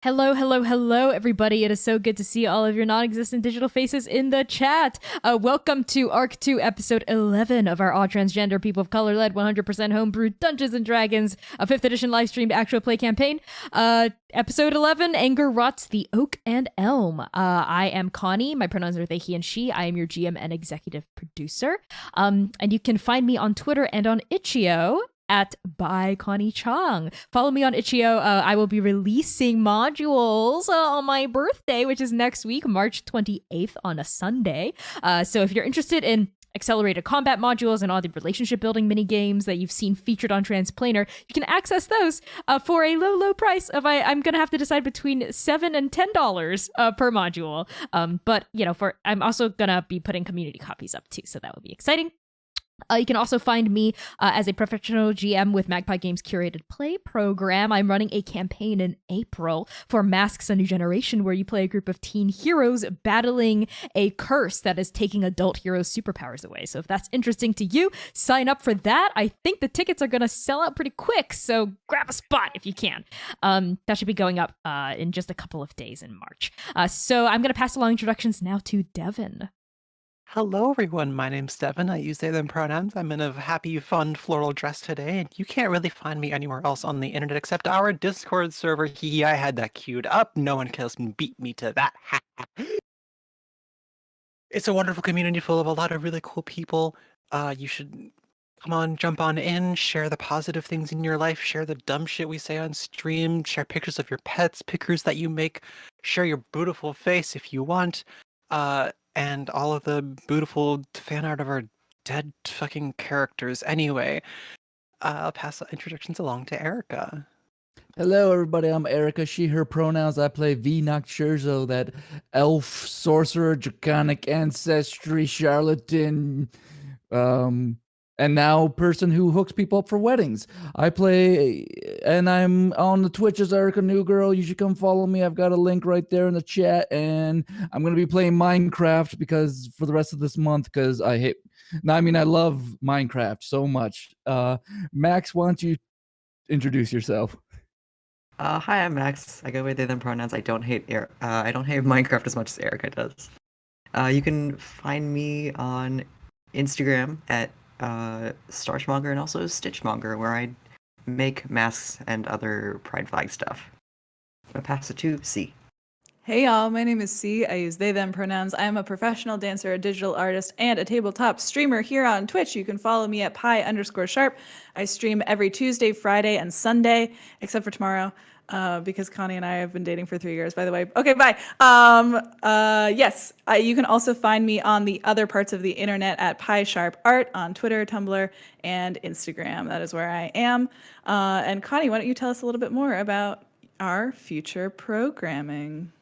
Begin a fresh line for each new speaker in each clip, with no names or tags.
Hello, hello, hello, everybody. It is so good to see all of your non-existent digital faces in the chat. Welcome to Arc 2, Episode 11 of our all-transgender, people of color-led, 100% homebrew Dungeons & Dragons, a 5th edition live-streamed actual play campaign. Episode 11, Anger Rots the Oak and Elm. I am Connie. My pronouns are they, he, and she. I am your GM and executive producer. And you can find me on Twitter and on Itch.io at by Connie Chong. Follow me on Itch.io. I will be releasing modules on my birthday, which is next week, March 28th on a Sunday. So if you're interested in accelerated combat modules and all the relationship building mini games that you've seen featured on Transplanar, you can access those for a low price of I'm gonna have to decide between $7 and $10 per module. But I'm also gonna be putting community copies up too, so that will be exciting. You can also find me as a professional GM with Magpie Games' curated play program. I'm running a campaign in April for Masks: A New Generation, where you play a group of teen heroes battling a curse that is taking adult heroes' superpowers away. So if that's interesting to you, sign up for that. I think the tickets are going to sell out pretty quick, so grab a spot if you can. That should be going up in just a couple of days in March. So I'm going to pass along introductions now to Devin.
Hello, everyone. My name's Devin. I use they, them pronouns. I'm in a happy, fun floral dress today, and you can't really find me anywhere else on the internet except our Discord server. I had that queued up. No one can beat me to that. It's a wonderful community full of a lot of really cool people. You should come on, jump on in, share the positive things in your life, share the dumb shit we say on stream, share pictures of your pets, pictures that you make, share your beautiful face if you want. And all of the beautiful fan art of our dead fucking characters. Anyway, I'll pass the introductions along to Erica.
Hello, everybody. I'm Erica. She, her pronouns. I play V. Nocturzo, that elf, sorcerer, draconic ancestry, charlatan, and now person who hooks people up for weddings. I play, and I'm on the Twitch as Erica New Girl. You should come follow me. I've got a link right there in the chat, and I'm going to be playing Minecraft because for the rest of this month, because I love Minecraft so much. Max, why don't you introduce yourself?
Hi, I'm Max. I go by they them pronouns. I don't hate Minecraft as much as Erica does. You can find me on Instagram at Starchmonger and also Stitchmonger, where I make masks and other pride flag stuff. I'm gonna pass it to C.
Hey y'all, my name is C. I use they, them pronouns. I am a professional dancer, a digital artist, and a tabletop streamer here on Twitch. You can follow me at pi_sharp. I stream every Tuesday, Friday, and Sunday, except for tomorrow, because Connie and I have been dating for 3 years, by the way. Okay, bye. Yes, you can also find me on the other parts of the internet at pi_sharp_art on Twitter, Tumblr, and Instagram. That is where I am. And Connie, why don't you tell us a little bit more about our future programming?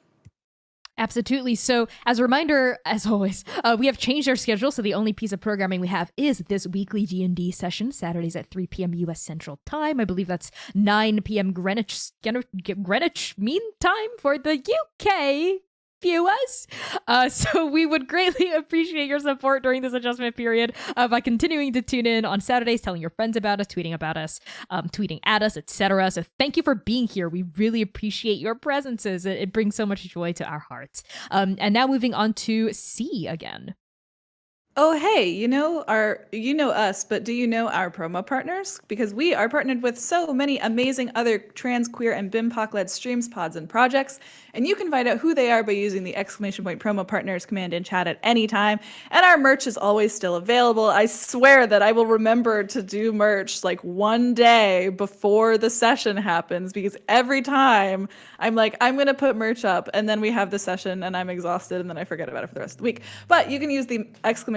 Absolutely. So as a reminder, as always, we have changed our schedule. So the only piece of programming we have is this weekly D&D session, Saturdays at 3 p.m. U.S. Central Time. I believe that's 9 p.m. Greenwich Mean Time for the UK viewers. So we would greatly appreciate your support during this adjustment period by continuing to tune in on Saturdays, telling your friends about us, tweeting at us, etc. So thank you for being here. We really appreciate your presences. It brings so much joy to our hearts. And now moving on to C again.
Oh, hey, you know us, but do you know our promo partners? Because we are partnered with so many amazing other trans, queer, and BIPOC-led streams, pods, and projects, and you can find out who they are by using the !promo partners command in chat at any time, and our merch is always still available. I swear that I will remember to do merch like one day before the session happens, because every time I'm like, I'm going to put merch up, and then we have the session, and I'm exhausted, and then I forget about it for the rest of the week. But you can use the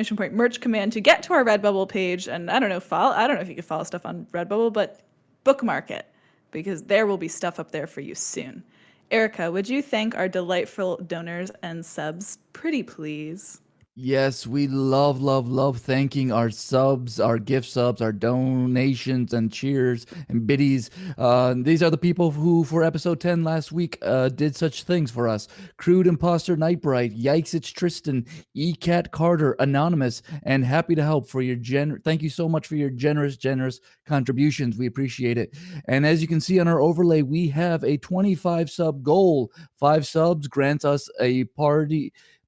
!merch command to get to our Redbubble page, and I don't know if you can follow stuff on Redbubble, but bookmark it, because there will be stuff up there for you soon. Erica, would you thank our delightful donors and subs pretty please?
Yes, we love thanking our subs, our gift subs, our donations and cheers and biddies. These are the people who, for episode 10 last week, did such things for us. Crude Imposter Nightbright, Yikes It's Tristan, ECat Carter, Anonymous, and Happy to Help for your thank you so much for your generous contributions. We appreciate it. And as you can see on our overlay, we have a 25 sub goal. 5 subs grants us a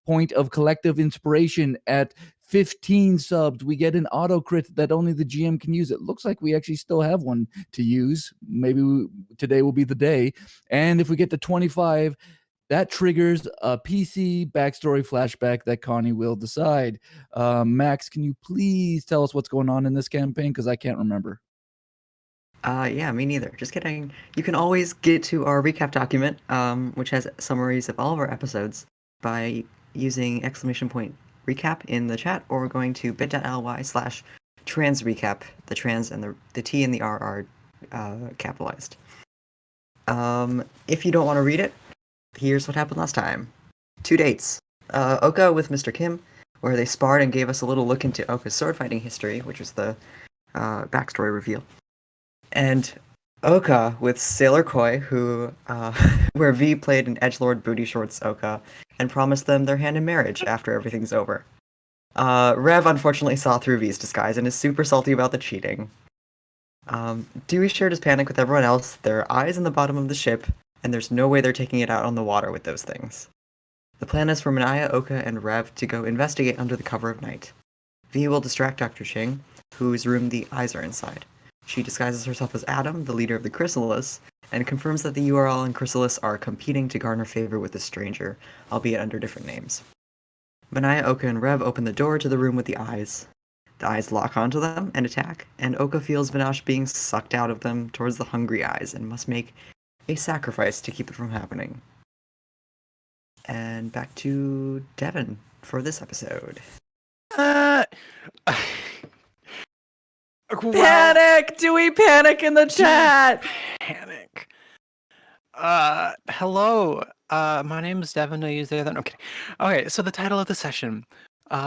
point of collective inspiration. At 15 subs, we get an auto crit that only the GM can use. It looks like we actually still have one to use. Maybe today will be the day. And if we get to 25, that triggers a PC backstory flashback that Connie will decide. Max, can you please tell us what's going on in this campaign? Because I can't remember.
Yeah, me neither. Just kidding. You can always get to our recap document, which has summaries of all of our episodes by using !recap in the chat or going to bit.ly/transrecap. The trans and the T and the R are capitalized. If you don't want to read it, here's what happened last time. 2 dates. Oka with Mr. Kim, where they sparred and gave us a little look into Oka's sword fighting history, which was the backstory reveal. And Oka with Sailor Koi, who where V played an edgelord booty shorts Oka and promised them their hand in marriage after everything's over. Rev unfortunately saw through V's disguise and is super salty about the cheating. Dewey shared his panic with everyone else. There are eyes in the bottom of the ship, and there's no way they're taking it out on the water with those things. The plan is for Manaya, Oka, and Rev to go investigate under the cover of night. V will distract Dr. Ching, whose room the eyes are inside. She disguises herself as Adam, the leader of the Chrysalis, and confirms that the URL and Chrysalis are competing to garner favor with the stranger, albeit under different names. Manaya, Oka, and Rev open the door to the room with the eyes. The eyes lock onto them and attack, and Oka feels Vinash being sucked out of them towards the hungry eyes and must make a sacrifice to keep it from happening. And back to Devin for this episode.
Well,
Panic! Do we panic in the chat?
panic. Hello. My name is Devin. I use they, then. Okay. Okay, so the title of the session,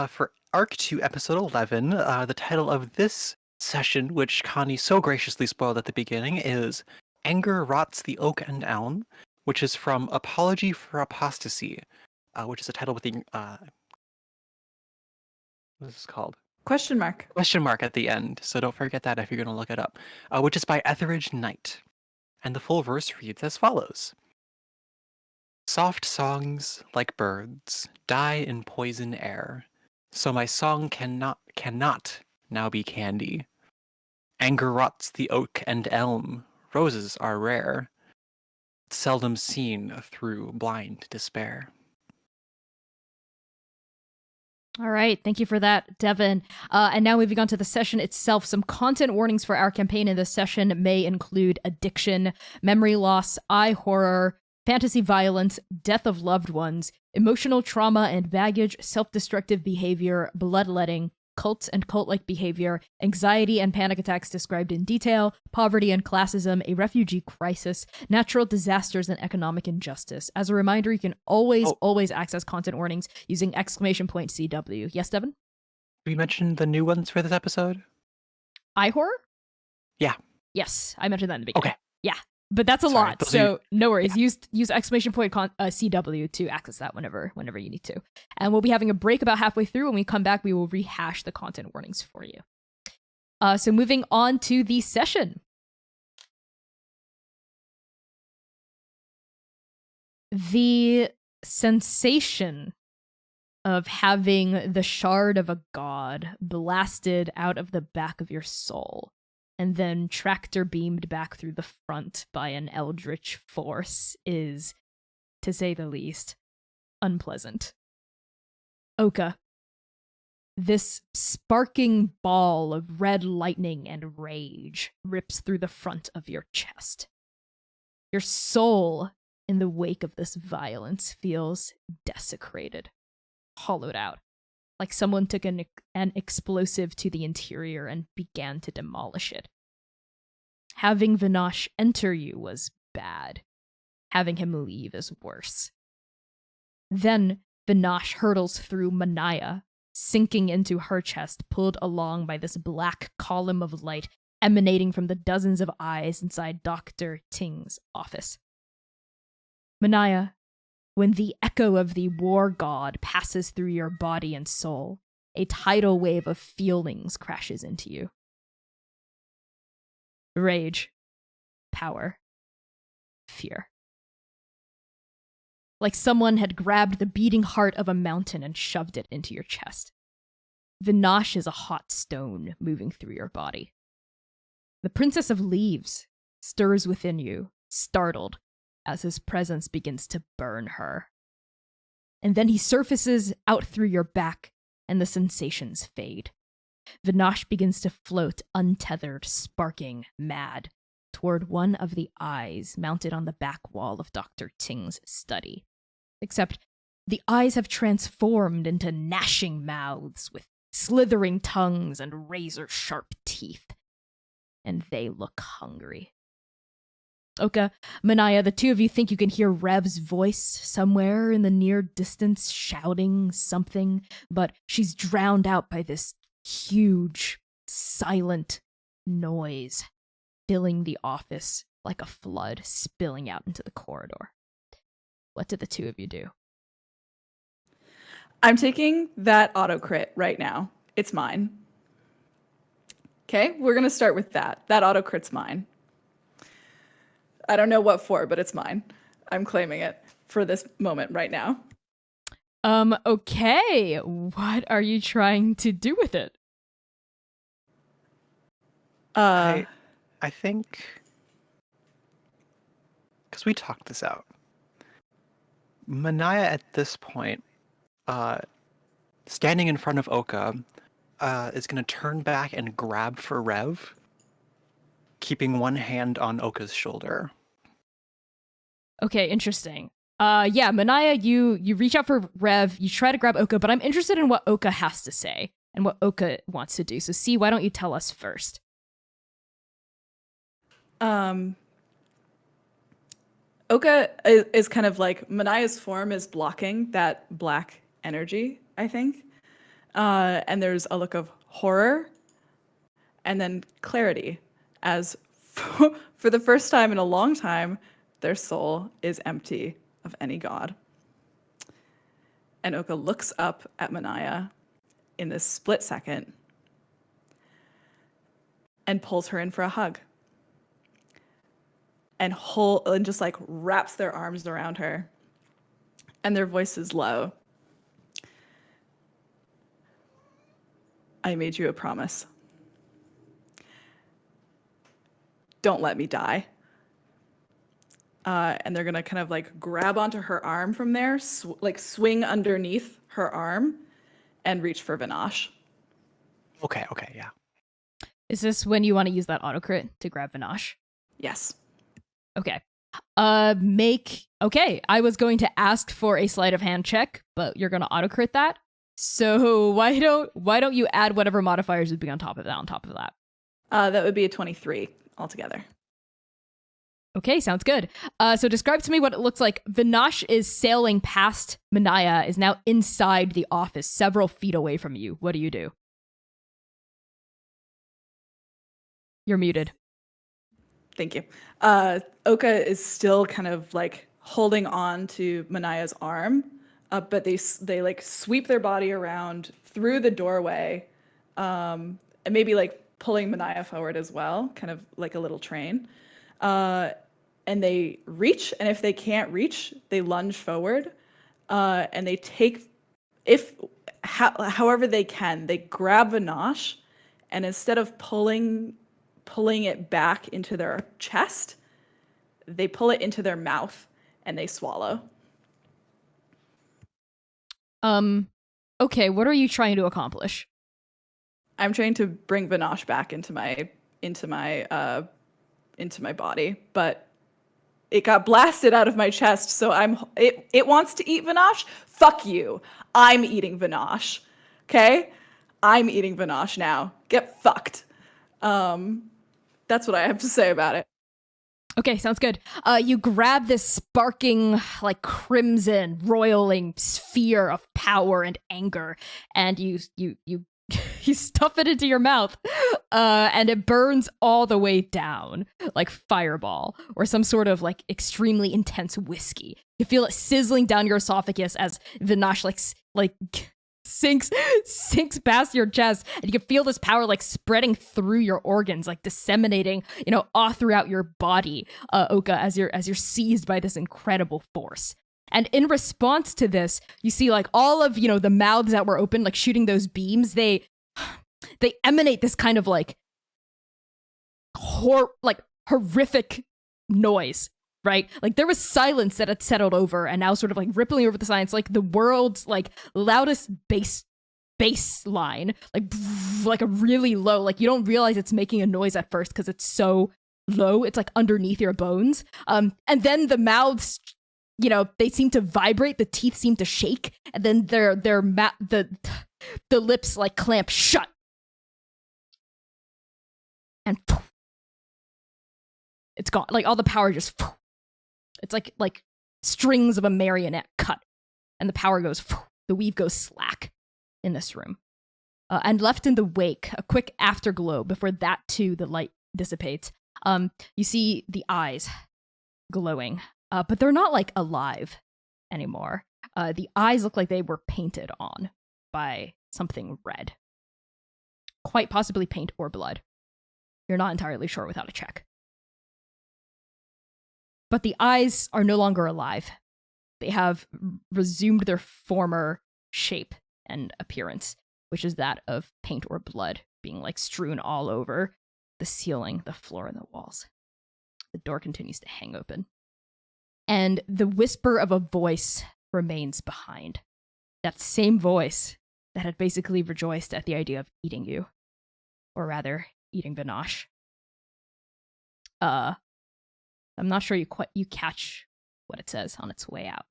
for Arc 2, Episode 11, the title of this session, which Connie so graciously spoiled at the beginning, is Anger Rots the Oak and Elm, which is from Apology for Apostasy, which is a title with the, what is this called?
Question mark.
Question mark at the end, so don't forget that if you're going to look it up, which is by Etheridge Knight. And the full verse reads as follows. Soft songs, like birds, die in poison air, so my song cannot now be candy. Anger rots the oak and elm, roses are rare, seldom seen through blind despair.
All right, thank you for that, Devin. And now moving on to the session itself, some content warnings for our campaign in this session may include addiction, memory loss, eye horror, fantasy violence, death of loved ones, emotional trauma and baggage, self-destructive behavior, bloodletting, cults and cult-like behavior, anxiety and panic attacks described in detail, poverty and classism, a refugee crisis, natural disasters, and economic injustice. As a reminder, you can always access content warnings using !CW. Yes, Devin?
We mentioned the new ones for this episode?
Eye horror?
Yeah.
Yes, I mentioned that in the beginning.
Okay.
Yeah, but that's a
Sorry,
lot,
those
so
are-
no worries. Use !CW to access that whenever you need to. And we'll be having a break about halfway through. When we come back, we will rehash the content warnings for you. So moving on to the session. The sensation of having the shard of a god blasted out of the back of your soul and then tractor beamed back through the front by an eldritch force is, to say the least, unpleasant. Oka, this sparking ball of red lightning and rage rips through the front of your chest. Your soul, in the wake of this violence, feels desecrated, hollowed out, like someone took an explosive to the interior and began to demolish it. Having Vinash enter you was bad. Having him leave is worse. Then Vinash hurtles through Manaya, sinking into her chest, pulled along by this black column of light emanating from the dozens of eyes inside Dr. Ting's office. Manaya, when the echo of the war god passes through your body and soul, a tidal wave of feelings crashes into you. Rage, power, fear. Like someone had grabbed the beating heart of a mountain and shoved it into your chest. Vinash is a hot stone moving through your body. The Princess of Leaves stirs within you, startled, as his presence begins to burn her. And then he surfaces out through your back, and the sensations fade. Vinash begins to float, untethered, sparking, mad, toward one of the eyes mounted on the back wall of Dr. Ting's study. Except the eyes have transformed into gnashing mouths with slithering tongues and razor-sharp teeth. And they look hungry. Oka, Manaya, the two of you think you can hear Rev's voice somewhere in the near distance shouting something, but she's drowned out by this huge, silent noise filling the office like a flood spilling out into the corridor. What did the two of you do?
I'm taking that auto crit right now. It's mine. Okay, we're going to start with that. That auto crit's mine. I don't know what for, but it's mine. I'm claiming it for this moment right now.
Okay. What are you trying to do with it?
I think, because we talked this out, Manaya at this point, standing in front of Oka, is going to turn back and grab for Rev, keeping one hand on Oka's shoulder.
Okay, interesting. Yeah, Manaya, you reach out for Rev, you try to grab Oka, but I'm interested in what Oka has to say and what Oka wants to do. So, C, why don't you tell us first?
Oka is kind of like, Manaya's form is blocking that black energy, I think. And there's a look of horror and then clarity, as for the first time in a long time, their soul is empty of any god. And Oka looks up at Manaya in this split second and pulls her in for a hug. And just like wraps their arms around her. And their voice is low. I made you a promise. Don't let me die. And they're gonna kind of like grab onto her arm from there, like swing underneath her arm and reach for Vinash.
Okay, yeah.
Is this when you want to use that auto crit to grab Vinash?
Yes.
Okay. Okay, I was going to ask for a sleight of hand check, but you're going to auto crit that. So why don't you add whatever modifiers would be on top of that?
That would be a 23 altogether.
Okay, sounds good. So describe to me what it looks like. Vinash is sailing past Manaya, is now inside the office, several feet away from you. What do you do? You're muted.
Thank you. Oka is still kind of like holding on to Manaya's arm, but they like sweep their body around through the doorway, and maybe like pulling Manaya forward as well, kind of like a little train. And they reach, and if they can't reach, they lunge forward, and they take, however they can, they grab Vinash, and instead of pulling it back into their chest, they pull it into their mouth and they swallow.
Okay, what are you trying to accomplish?
I'm trying to bring Vinash back into my body, but it got blasted out of my chest, so it wants to eat Vinash. Fuck you. I'm eating Vinash. Okay? I'm eating Vinash now. Get fucked. That's what I have to say about it.
Okay, sounds good. You grab this sparking, like crimson, roiling sphere of power and anger, and you you stuff it into your mouth, and it burns all the way down, like Fireball or some sort of like extremely intense whiskey. You feel it sizzling down your esophagus as Vinash like sinks past your chest, and you can feel this power like spreading through your organs, like disseminating, all throughout your body, Oka, as you're seized by this incredible force. And in response to this, you see like all of the mouths that were open, like shooting those beams, they emanate this kind of like horrific noise. Right? Like there was silence that had settled over and now sort of like rippling over the silence, like the world's like loudest bass line, like a really low, like you don't realize it's making a noise at first because it's so low. It's like underneath your bones. And then the mouths, they seem to vibrate, the teeth seem to shake, and then the lips like clamp shut. And it's gone. Like all the power just it's like strings of a marionette cut, and the power goes, the weave goes slack in this room. And left in the wake, a quick afterglow before that too, the light dissipates. You see the eyes glowing, but they're not like alive anymore. The eyes look like they were painted on by something red. Quite possibly paint or blood. You're not entirely sure without a check. But the eyes are no longer alive. They have resumed their former shape and appearance, which is that of paint or blood being like strewn all over the ceiling, the floor, and the walls. The door continues to hang open. And the whisper of a voice remains behind. That same voice that had basically rejoiced at the idea of eating you. Or rather, eating Vinash. I'm not sure you catch what it says on its way out.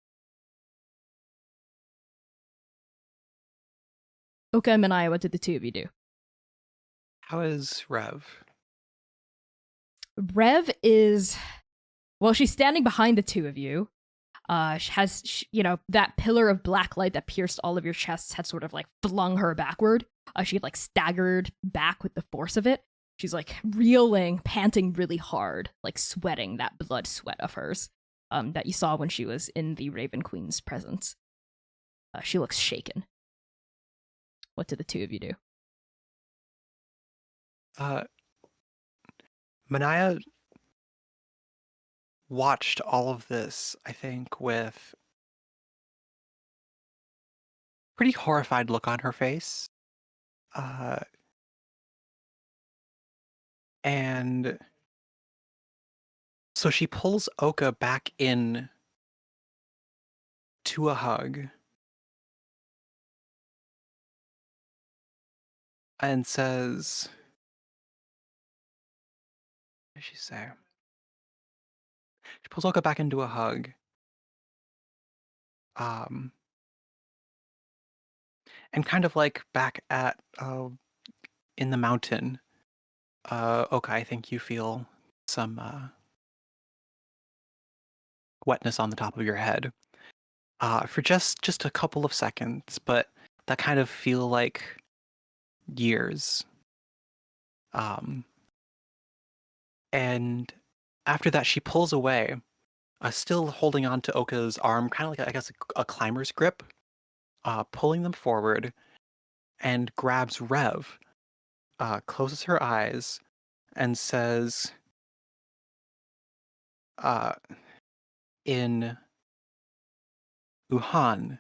Oka and Manaya, what did the two of you do?
How is Rev?
Rev is, well, she's standing behind the two of you. She has, that pillar of black light that pierced all of your chests had sort of like flung her backward. She had like staggered back with the force of it. She's like reeling, panting really hard, like sweating that blood sweat of hers that you saw when she was in the Raven Queen's presence. She looks shaken. What did the two of you do?
Manaya watched all of this, I think, with pretty horrified look on her face. And so she pulls Oka back in to a hug and says, what did she say? She pulls Oka back into a hug. And kind of like back at in the mountain. Oka, I think you feel some wetness on the top of your head for just a couple of seconds, but that kind of feel like years. And after that, she pulls away, still holding on to Oka's arm, kind of like, I guess, a climber's grip, pulling them forward, and grabs Rev, closes her eyes, and says, in Wuhan,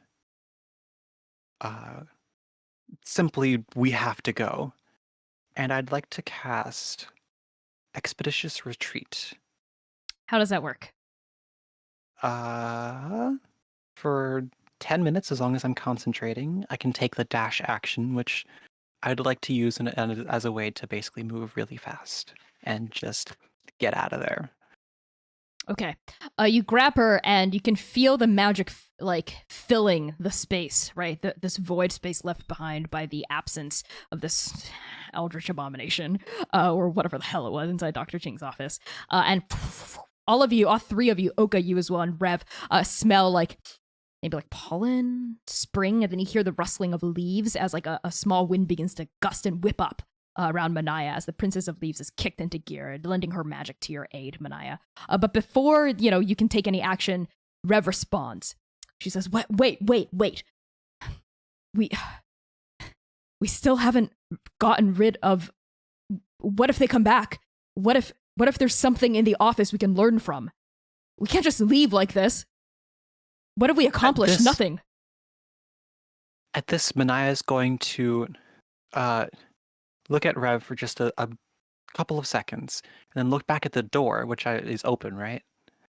simply, we have to go. And I'd like to cast Expeditious Retreat.
How does that work?
For 10 minutes, as long as I'm concentrating, I can take the dash action, which I'd like to use as a way to basically move really fast and just get out of there.
Okay. You grab her and you can feel the magic filling the space, right? This void space left behind by the absence of this eldritch abomination, or whatever the hell it was inside Dr. Ching's office. And all of you, all three of you, Oka, you as well, and Rev, smell like maybe like pollen, spring, and then you hear the rustling of leaves as like a small wind begins to gust and whip up around Manaya as the Princess of Leaves is kicked into gear, lending her magic to your aid, Manaya. But before, you can take any action, Rev responds. She says, wait. We still haven't gotten rid of... What if they come back? What if there's something in the office we can learn from? We can't just leave like this. What have we accomplished? Nothing.
At this, Manaya is going to look at Rev for just a couple of seconds, and then look back at the door, which is open, right?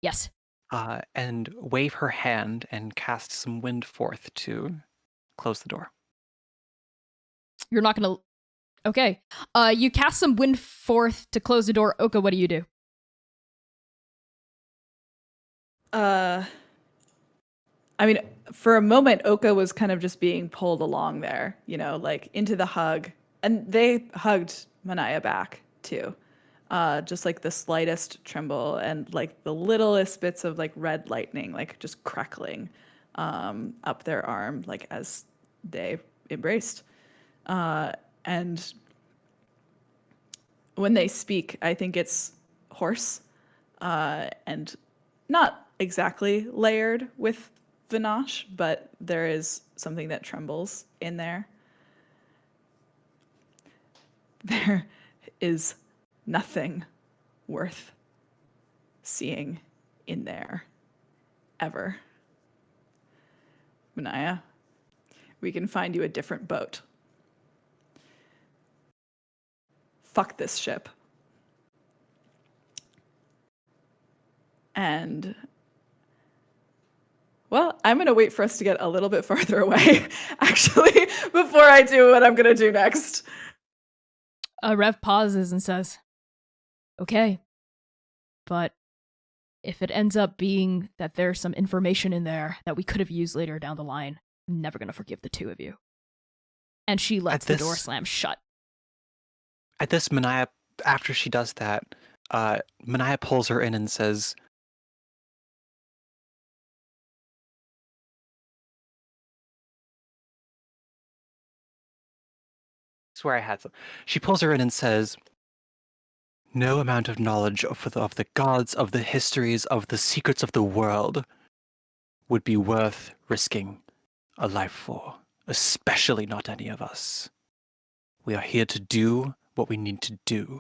Yes.
And wave her hand and cast some wind forth to close the door.
You're not gonna... Okay. You cast some wind forth to close the door. Oka, what do you do?
I mean, for a moment, Oka was kind of just being pulled along there, like into the hug. And they hugged Manaya back, too. Just like the slightest tremble and like the littlest bits of like red lightning, like just crackling up their arm, like as they embraced. And when they speak, I think it's hoarse and not exactly layered with Vinash, but there is something that trembles in there. There is nothing worth seeing in there, ever. Manaya, we can find you a different boat. Fuck this ship. And, well, I'm going to wait for us to get a little bit farther away, actually, before I do what I'm going to do next.
Rev pauses and says, okay, but if it ends up being that there's some information in there that we could have used later down the line, I'm never going to forgive the two of you. And she lets the door slam shut.
At this, Manaya, after she does that, Manaya pulls her in and says, I swear I had some. She pulls her in and says, no amount of knowledge of the gods, of the histories, of the secrets of the world would be worth risking a life for, especially not any of us. We are here to do what we need to do,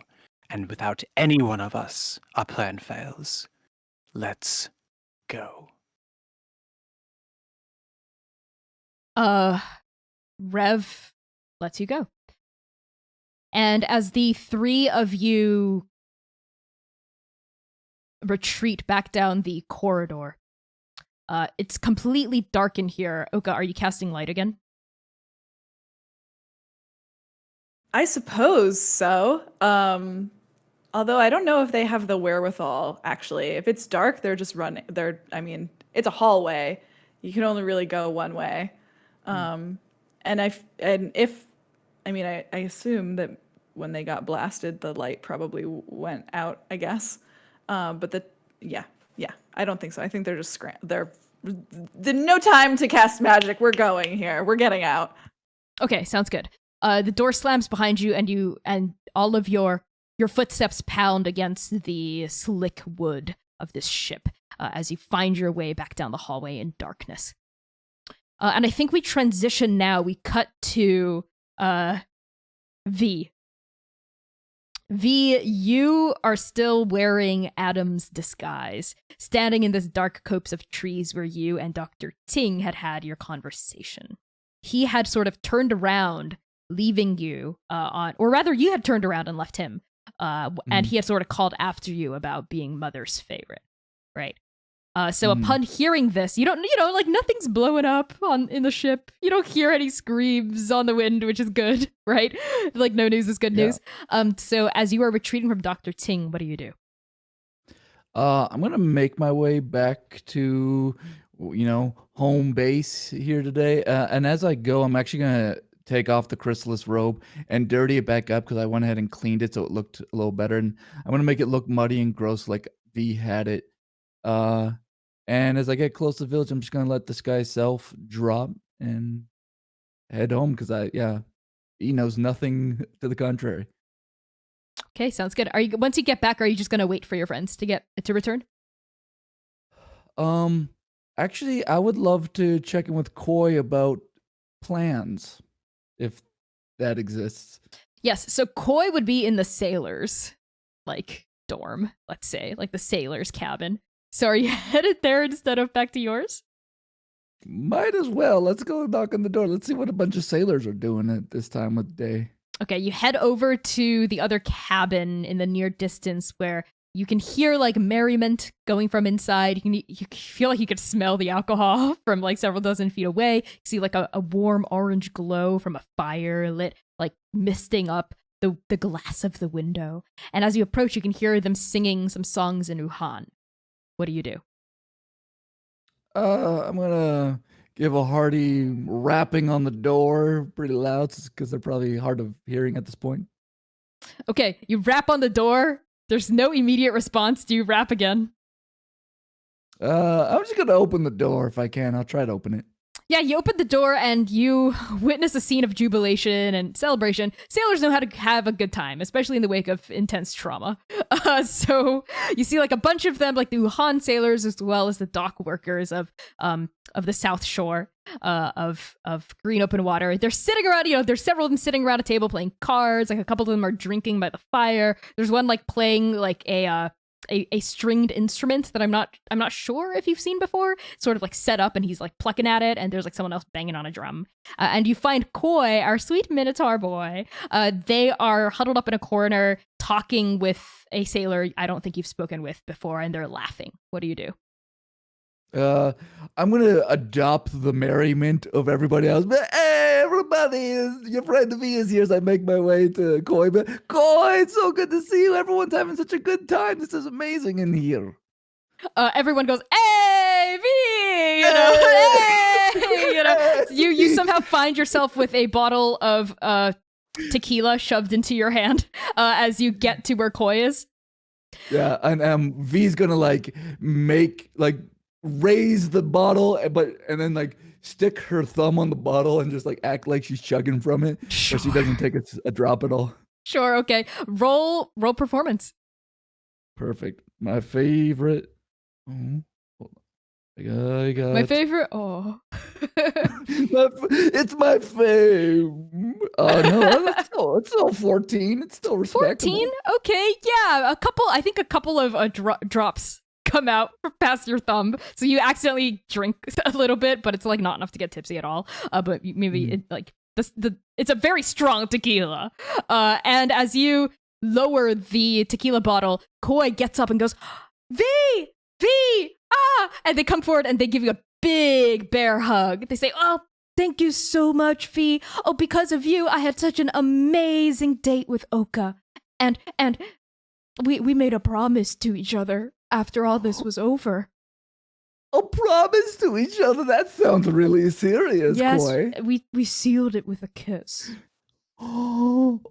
and without any one of us, our plan fails. Let's go.
Rev lets you go. And as the three of you retreat back down the corridor, it's completely dark in here. Oka, are you casting light again?
I suppose so. Although I don't know if they have the wherewithal, actually. If it's dark, they're just running. It's a hallway. You can only really go one way. I assume that when they got blasted, the light probably went out, I guess. I don't think so. I think they're just no time to cast magic. We're going here. We're getting out.
Okay, sounds good. The door slams behind you, and all of your footsteps pound against the slick wood of this ship as you find your way back down the hallway in darkness. And I think we transition now. We cut to V. V, you are still wearing Adam's disguise, standing in this dark copse of trees where you and Dr. Ting had your conversation. He had sort of turned around, leaving you or rather you had turned around and left him, and he had sort of called after you about being Mother's favorite, right? So upon hearing this, you don't, like nothing's blowing up in the ship. You don't hear any screams on the wind, which is good, right? Like no news is good news. So as you are retreating from Dr. Ting, what do you do?
I'm gonna make my way back to, home base here today. And as I go, I'm actually gonna take off the chrysalis robe and dirty it back up because I went ahead and cleaned it so it looked a little better. And I'm gonna make it look muddy and gross, like V had it. And as I get close to the village, I'm just gonna let this guy self drop and head home because he knows nothing to the contrary.
Okay, sounds good. Once you get back, are you just gonna wait for your friends to return?
Actually, I would love to check in with Koi about plans, if that exists.
Yes, so Koi would be in the sailors, like, dorm, let's say, like the sailors' cabin. So are you headed there instead of back to yours?
Might as well. Let's go knock on the door. Let's see what a bunch of sailors are doing at this time of day.
Okay, you head over to the other cabin in the near distance where you can hear like merriment going from inside. You feel like you could smell the alcohol from like several dozen feet away. You see like a warm orange glow from a fire lit, like misting up the glass of the window. And as you approach, you can hear them singing some songs in Wuhan. What do you do?
I'm gonna give a hearty rapping on the door pretty loud because they're probably hard of hearing at this point.
Okay, you rap on the door. There's no immediate response. Do you rap again?
I'm just gonna open the door if I can. I'll try to open it.
Yeah, you open the door and you witness a scene of jubilation and celebration. Sailors know how to have a good time, especially in the wake of intense trauma. So you see like a bunch of them, like the Wuhan sailors, as well as the dock workers of the South Shore of Green Open Water. They're sitting around, there's several of them sitting around a table playing cards. Like a couple of them are drinking by the fire. There's one like playing like a stringed instrument that I'm not sure if you've seen before. It's sort of like set up and he's like plucking at it, and there's like someone else banging on a drum. And you find Koi, our sweet Minotaur boy. They are huddled up in a corner talking with a sailor I don't think you've spoken with before, and they're laughing. What do you do?
I'm gonna adopt the merriment of everybody else. But hey, everybody, your friend V is here as I make my way to Koi. But Koi, it's so good to see you. Everyone's having such a good time. This is amazing in here.
Everyone goes, "Hey, V!" Hey! You somehow find yourself with a bottle of tequila shoved into your hand as you get to where Koi is.
Yeah, and V's gonna like raise the bottle, and then like stick her thumb on the bottle and just like act like she's chugging from it,
Sure.
so she doesn't take a drop at all.
Sure, okay. Roll performance.
Perfect. My favorite. Oh, hold on. I got
My favorite. Oh.
it's my fave. Oh no, it's still 14. It's still respectable.
14? Okay, yeah. I think a couple of drops come out past your thumb, so you accidentally drink a little bit, but it's like not enough to get tipsy at all. But maybe it, like it's a very strong tequila. And as you lower the tequila bottle, Koi gets up and goes, V, and they come forward and they give you a big bear hug. They say, "Oh, thank you so much, V. Oh, because of you, I had such an amazing date with Oka, and we made a promise to each other after all this was over."
A promise to each other? That sounds really serious,
Yes,
Koi.
we sealed it with a kiss.
Oh,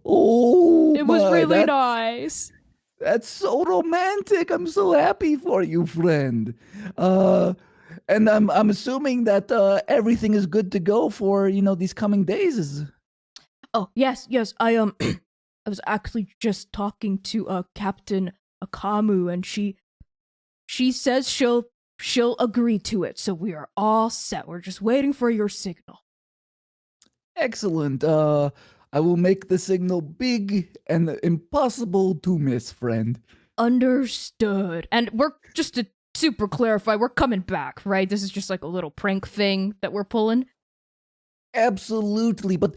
It was
my,
really nice.
That's so romantic. I'm so happy for you, friend. And I'm assuming that everything is good to go for these coming days.
Oh, yes. I I was actually just talking to Captain Akamu, and she says she'll agree to it. So we are all set. We're just waiting for your signal.
Excellent. I will make the signal big and impossible to miss, friend.
Understood. And we're just to super clarify, we're coming back, right? This is just like a little prank thing that we're pulling.
Absolutely, but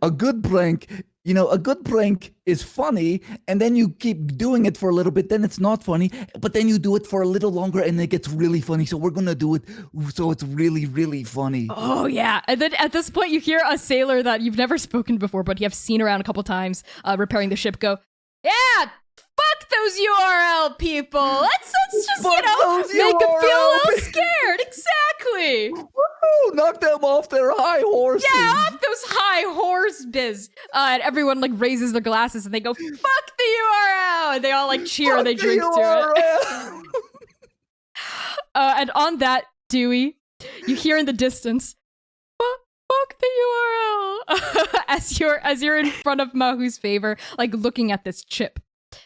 a good prank is funny, and then you keep doing it for a little bit, then it's not funny, but then you do it for a little longer and it gets really funny. So we're gonna do it so it's really, really funny.
Oh yeah. And then at this point you hear a sailor that you've never spoken before, but you have seen around a couple times repairing the ship go, "Yeah, fuck those URL people. Let's just,
Fuck those
make them feel a
URL
little scared." Exactly.
Woo! Knock them off their high horses.
Yeah, off those high cheers, Biz. And everyone like raises their glasses and they go, fuck the URL. And they all like cheer and they drink to it. And on that, Dewey, you hear in the distance, fuck the URL. as you're in front of Mahu's favor, like looking at this chip.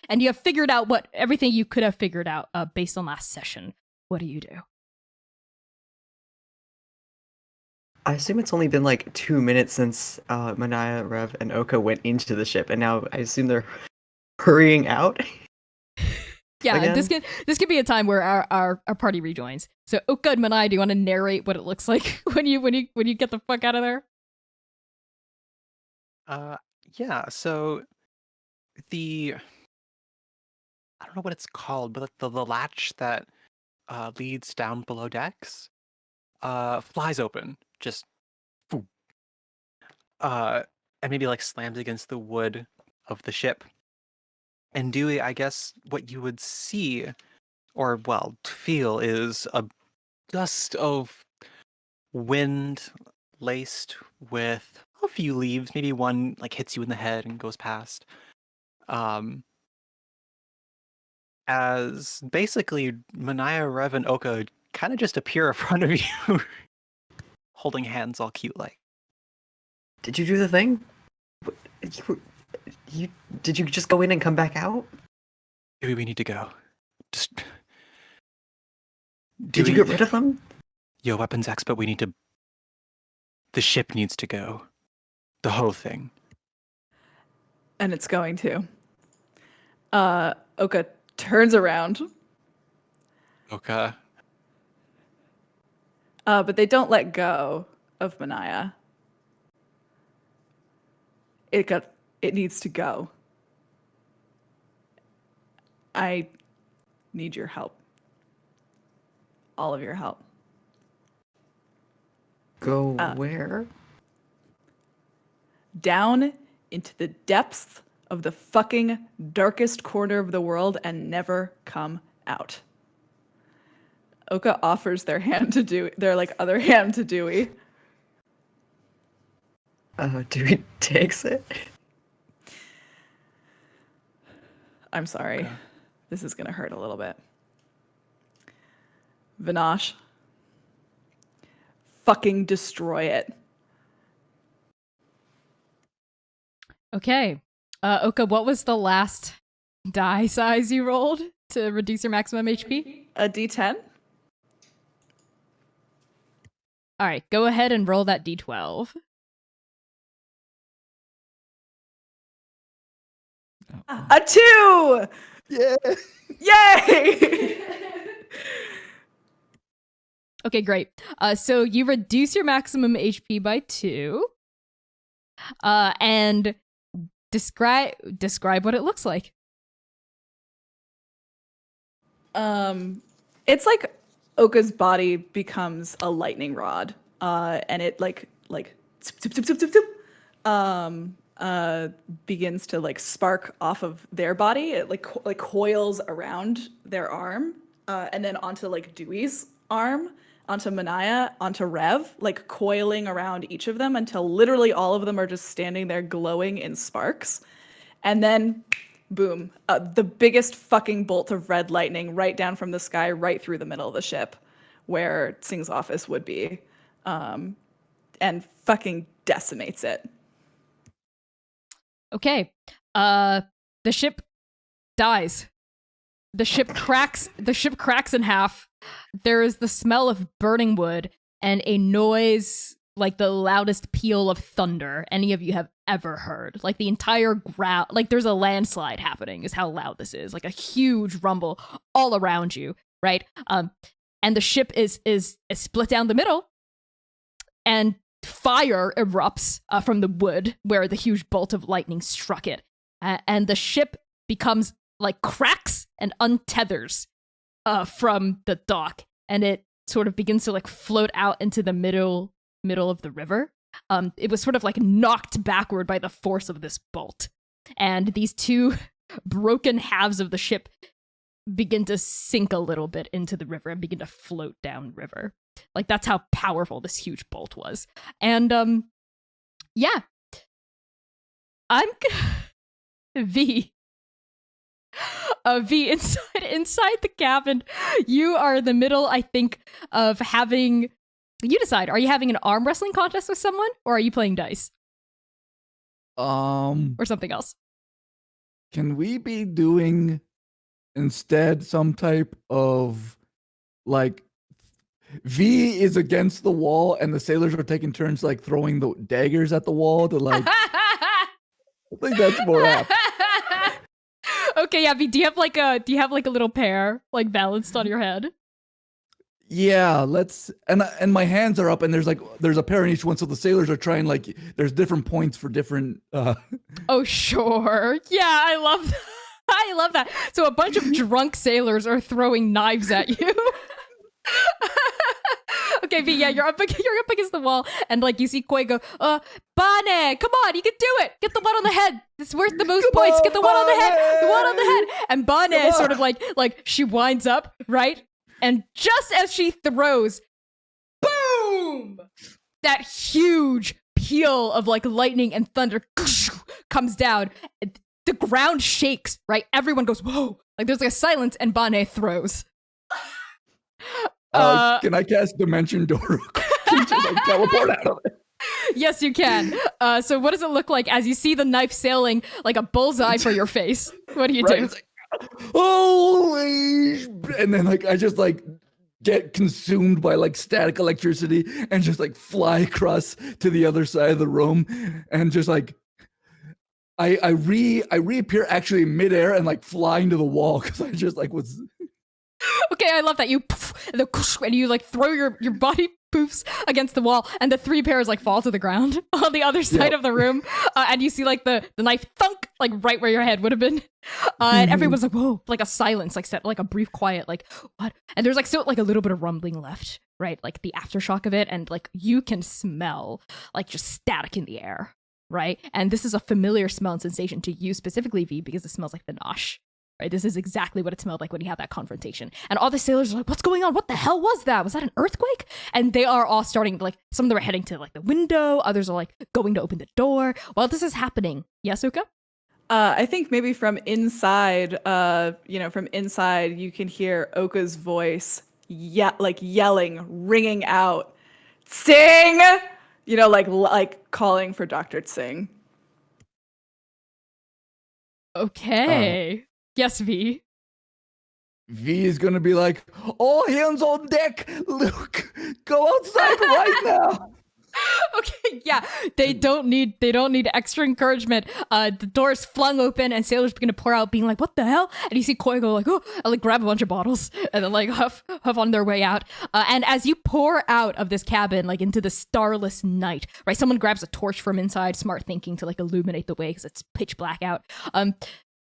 And you have figured out everything you could have figured out based on last session. What do you do?
I assume it's only been like 2 minutes since Manaya, Rev, and Oka went into the ship, and now I assume they're hurrying out.
Yeah,
again?
this could be a time where our party rejoins. So Oka and Manaya, do you want to narrate what it looks like when you get the fuck out of there?
Yeah, so I don't know what it's called, but the latch that leads down below decks flies open, just boom. And maybe like slams against the wood of the ship. And Dewey, I guess what you would see, or well, feel, is a gust of wind laced with a few leaves. Maybe one like hits you in the head and goes past. As basically Manaya, Rev, and Oka kind of just appear in front of you, holding hands all cute like.
Did you do the thing? Did you just go in and come back out?
Dewey, we need to go. Just.
Did you get rid of them?
Yo, weapons expert, we need to. The ship needs to go. The whole thing.
And it's going to. Oka turns around.
Okay.
But they don't let go of Manaya. It needs to go. I need your help. All of your help.
Go where?
Down into the depths of the fucking darkest corner of the world and never come out. Oka offers their hand to Dewey, their like other hand to Dewey.
Dewey takes it.
I'm sorry.
Okay.
This is gonna hurt a little bit. Vinash, fucking destroy it.
Okay. Oka, what was the last die size you rolled to reduce your maximum HP?
A D10?
All right, go ahead and roll that D12.
A 2!
Yeah.
Yay!
Okay, great. So you reduce your maximum HP by 2. And describe what it looks like.
It's like Oka's body becomes a lightning rod, and it like zoop, zoop, zoop, zoop, zoop, begins to like spark off of their body. It like coils around their arm, and then onto like Dewey's arm, onto Manaya, onto Rev, like coiling around each of them until literally all of them are just standing there glowing in sparks, and then. Boom. The biggest fucking bolt of red lightning right down from the sky, right through the middle of the ship where Sing's office would be, and fucking decimates it.
Okay. The ship dies. The ship cracks in half. There is the smell of burning wood and a noise like the loudest peal of thunder any of you have ever heard. Like the entire ground, like there's a landslide happening is how loud this is. Like a huge rumble all around you, right? And the ship is split down the middle, and fire erupts from the wood where the huge bolt of lightning struck it. And the ship becomes like cracks and untethers from the dock, and it sort of begins to like float out into the middle of the river. It was sort of like knocked backward by the force of this bolt. And these two broken halves of the ship begin to sink a little bit into the river and begin to float down river. Like that's how powerful this huge bolt was. And yeah, I'm V. V, inside the cabin, you are in the middle, I think, of having. You decide. Are you having an arm wrestling contest with someone, or are you playing dice, or something else?
Can we be doing instead some type of like V is against the wall and the sailors are taking turns like throwing the daggers at the wall to like I think that's more apt.
Okay, yeah. Do you have like a little pair like balanced on your head?
Yeah, let's and my hands are up and there's a pair in each one, so the sailors are trying like there's different points for different
Oh sure. Yeah, I love that. I love that. So a bunch of drunk sailors are throwing knives at you. Okay, V, yeah, you're up against the wall, and like you see Koi go, Bane, come on, you can do it. Get the one on the head. This is worth the most points. Get the one on the head. The one on the head. And Bane sort of like she winds up, right? And just as she throws, boom! That huge peal of like lightning and thunder comes down. The ground shakes, right? Everyone goes, whoa! Like there's like a silence, and Bane throws.
Can I cast Dimension Door? Can you just like teleport out of it?
Yes, you can. So what does it look like as you see the knife sailing like a bullseye for your face? What do you do?
It's like, holy! And then like I just like get consumed by like static electricity and just like fly across to the other side of the room and just like I reappear actually midair and like fly into the wall because I just like was.
Okay, I love that. And you like throw your body poofs against the wall, and the three pairs like fall to the ground on the other side of the room. And you see like the knife thunk like right where your head would have been. And everyone's like, whoa, like a silence, like set like a brief quiet, like what? And there's like still like a little bit of rumbling left, right? Like the aftershock of it, and like you can smell like just static in the air, right? And this is a familiar smell and sensation to you specifically, V, because it smells like the nosh. Right, this is exactly what it smelled like when you had that confrontation. And all the sailors are like, what's going on? What the hell was that? Was that an earthquake? And they are all starting, like, some of them are heading to, like, the window. Others are, like, going to open the door. While this is happening, yes, Uka?
I think maybe from inside, from inside, you can hear Oka's voice, yelling, ringing out, Tsing! Like calling for Dr. Tsing.
Okay. Yes, V.
V is gonna be like, all hands on deck, Luke, go outside right now.
Okay, yeah, they don't need extra encouragement. The door's flung open and sailors begin to pour out, being like, "What the hell?" And you see Koi go like, "Oh," and like grab a bunch of bottles and then like huff on their way out. And as you pour out of this cabin, like into the starless night, right? Someone grabs a torch from inside, smart thinking to like illuminate the way because it's pitch black out.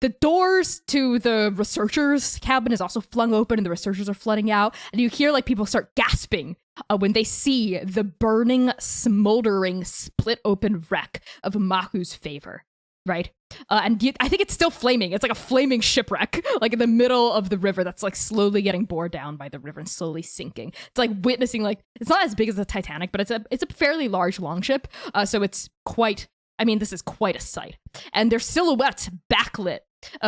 The doors to the researchers' cabin is also flung open, and the researchers are flooding out. And you hear like people start gasping when they see the burning, smoldering, split open wreck of Mahu's favor, right? I think it's still flaming. It's like a flaming shipwreck, like in the middle of the river that's like slowly getting bored down by the river and slowly sinking. It's like witnessing like it's not as big as the Titanic, but it's a fairly large longship. So it's quite. I mean, this is quite a sight. And their silhouettes backlit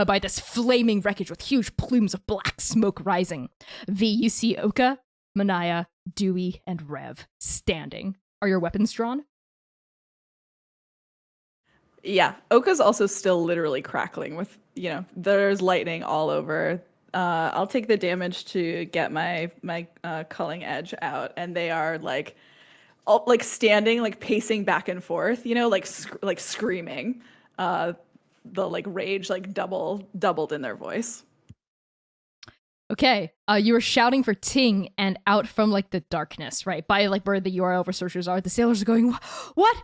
by this flaming wreckage with huge plumes of black smoke rising. V, you see Oka, Manaya, Dewey, and Rev standing. Are your weapons drawn?
Yeah, Oka's also still literally crackling with, there's lightning all over. I'll take the damage to get my culling edge out, and they are like standing, like pacing back and forth, like screaming. The like rage like doubled in their voice.
Okay, you were shouting for Ting, and out from like the darkness, right by like where the URL researchers are, the sailors are going, what,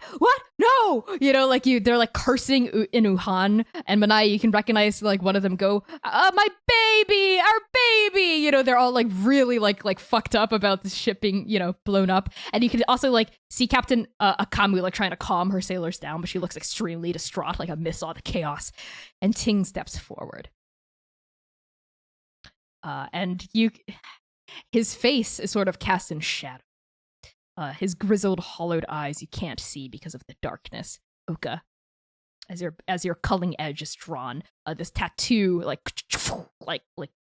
no, they're like cursing in Wuhan. And Manai, you can recognize like one of them go, my baby, our baby, they're all like really like fucked up about the ship being blown up. And you can also like see Captain Akamu like trying to calm her sailors down, but she looks extremely distraught, like amidst all the chaos. And Ting steps forward. And his face is sort of cast in shadow. His grizzled, hollowed eyes you can't see because of the darkness. Oka, as your culling edge is drawn, this tattoo like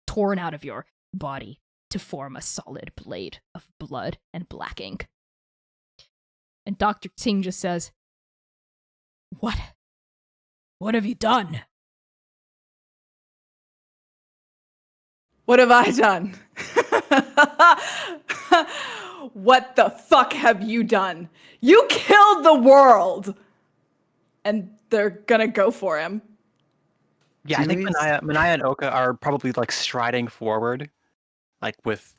torn out of your body to form a solid blade of blood and black ink. And Dr. Ting just says, "What? What have you done?"
What have I done? What the fuck have you done? You killed the world! And they're gonna go for him.
Yeah, I think
Dewey's-
Manaya and Oka are probably like striding forward, like with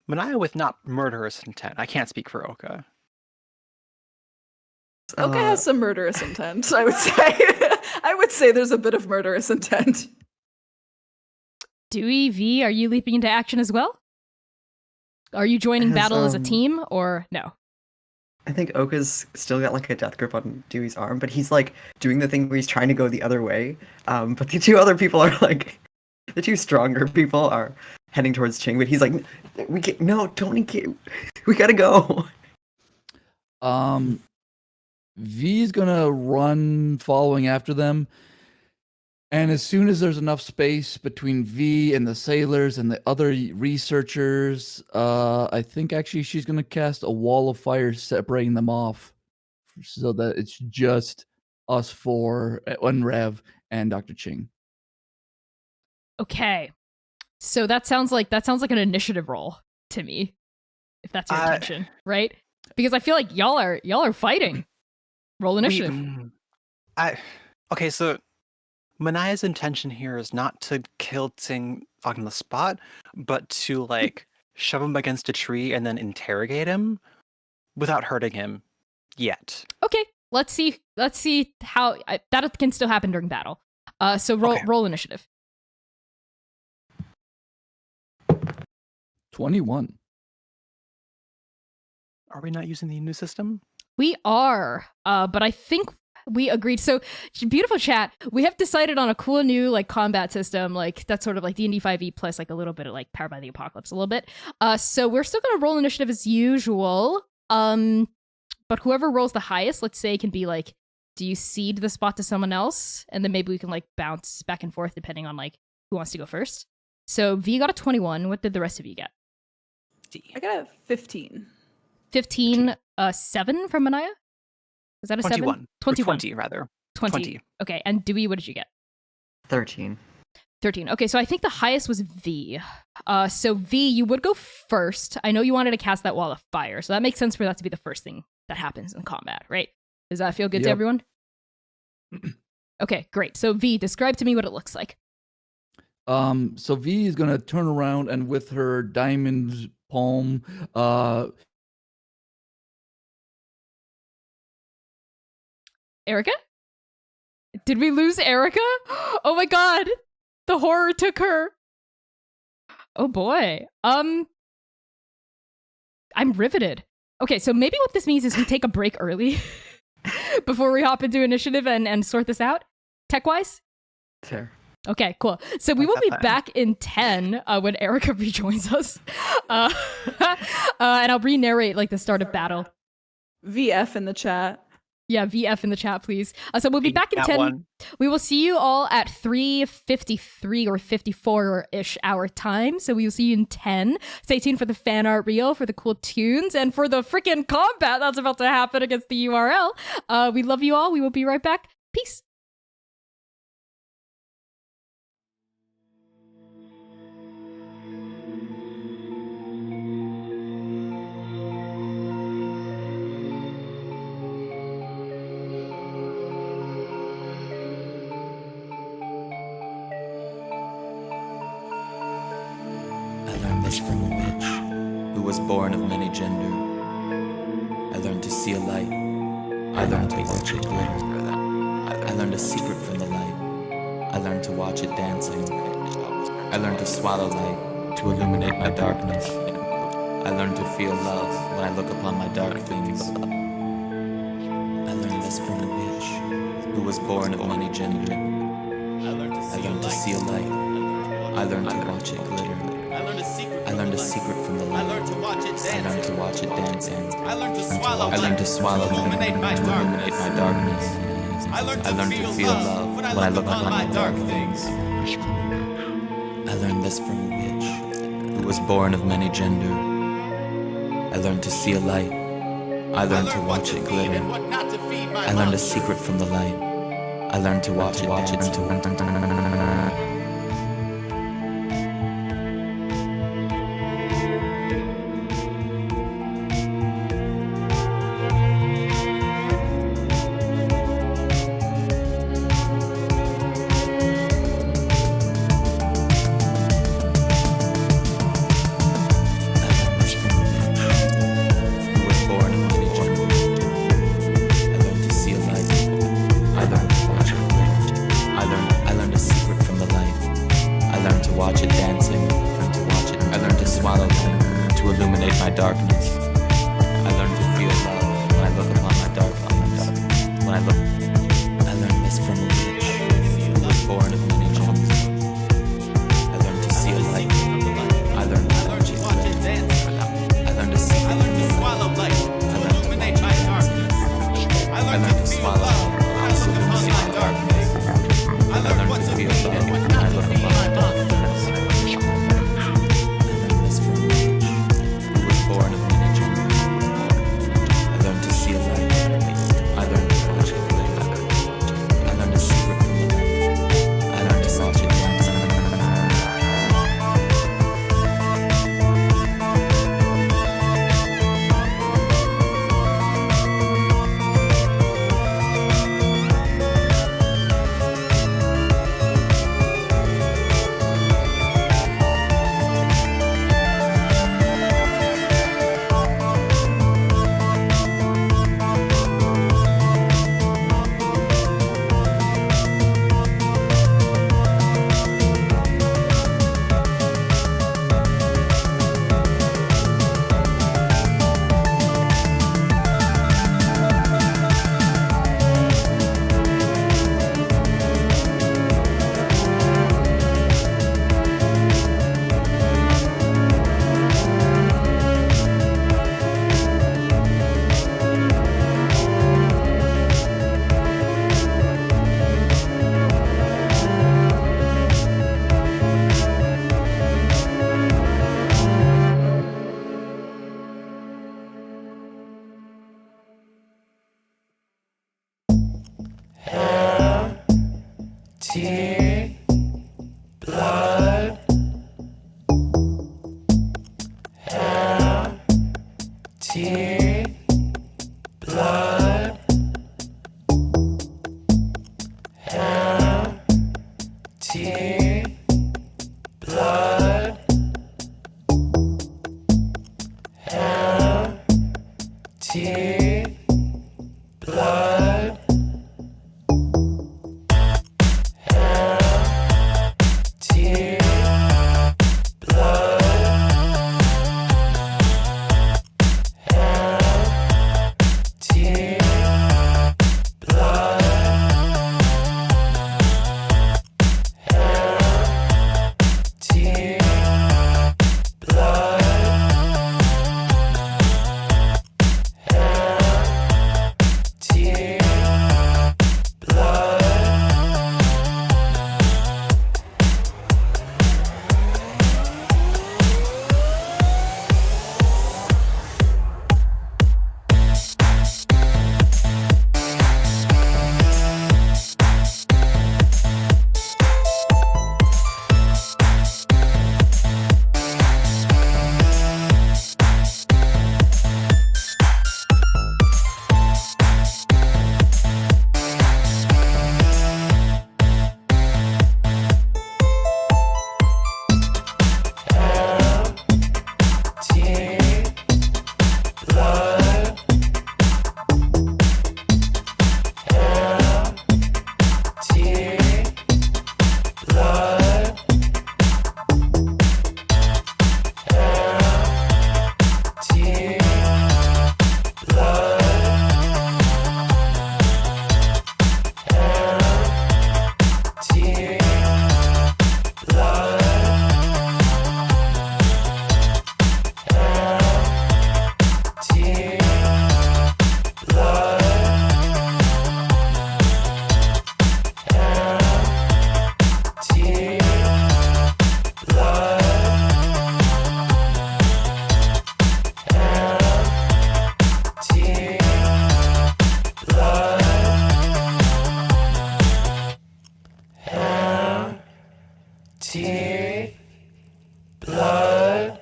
Manaya with not murderous intent. I can't speak for Oka.
Oka has some murderous intent, I would say. I would say there's a bit of murderous intent.
Dewey, V, are you leaping into action as well? Are you joining
Has,
battle as a team, or no?
I think Oka's still got like a death grip on Dewey's arm, but he's like doing the thing where he's trying to go the other way. But the two other people are like, the two stronger people are heading towards Ching, but he's like, we gotta go.
V's gonna run following after them. And as soon as there's enough space between V and the sailors and the other researchers, I think actually she's gonna cast a wall of fire separating them off, so that it's just us four, Unrev and Dr. Ching.
Okay, so that sounds like an initiative roll to me, if that's your intention, right? Because I feel like y'all are fighting. Roll initiative.
Okay, so Manaya's intention here is not to kill Tsing on the spot, but to like shove him against a tree and then interrogate him without hurting him yet.
Okay, let's see how that can still happen during battle. So roll initiative.
21.
Are we not using the new system?
We are, but I think we agreed. So, beautiful chat. We have decided on a cool new like combat system, like that's sort of like D&D 5e plus like a little bit of like Powered by the Apocalypse, a little bit. So we're still gonna roll initiative as usual. But whoever rolls the highest, let's say, can be like, do you cede the spot to someone else, and then maybe we can like bounce back and forth depending on like who wants to go first. So V got a 21. What did the rest of you get?
I got a 15.
15. 7 from Manaya. Is that a
21.
7? 21.
20 rather.
20. Okay, and Dewey, what did you get?
13.
13. Okay, so I think the highest was V. So V, you would go first. I know you wanted to cast that wall of fire, so that makes sense for that to be the first thing that happens in combat, right? Does that feel good to
Yep.
everyone? Okay, great. So V, describe to me what it looks like.
So V is gonna turn around and with her diamond palm,
Erica? Did we lose Erica? Oh my god! The horror took her. Oh boy. I'm riveted. Okay, so maybe what this means is we take a break early before we hop into initiative and sort this out, tech-wise.
Fair.
Okay, cool. So we will
that
be
plan.
back in 10 when Erica rejoins us. And I'll re-narrate like the start of battle.
VF in the chat.
Yeah, VF in the chat, please. So we'll be back in
That
10.
one.
We will see you all at 3:53 or 54-ish hour time. So we will see you in 10. Stay tuned for the fan art reel, for the cool tunes, and for the freaking combat that's about to happen against the URL. We love you all. We will be right back. Peace.
I learned this from a witch who was born of many gender. I learned to see a light. I learned to watch it glitter. I learned a secret from the light. I learned to watch it dancing. I learned to swallow light, to illuminate my darkness. I learned to feel love when I look upon my dark things. I learned this from a witch who was born of many gender. I learned to see a light. I learned to watch it glitter. I learned a secret from the light. I learned to watch it dancing. I learned to swallow light, to illuminate my darkness. I learned to feel love when I look upon my dark things. I learned this from a witch who was born of many gender. I learned to see a light. I learned to watch it glitter. I learned a secret from the light. I learned to watch it dance.
Blood. tea, blood.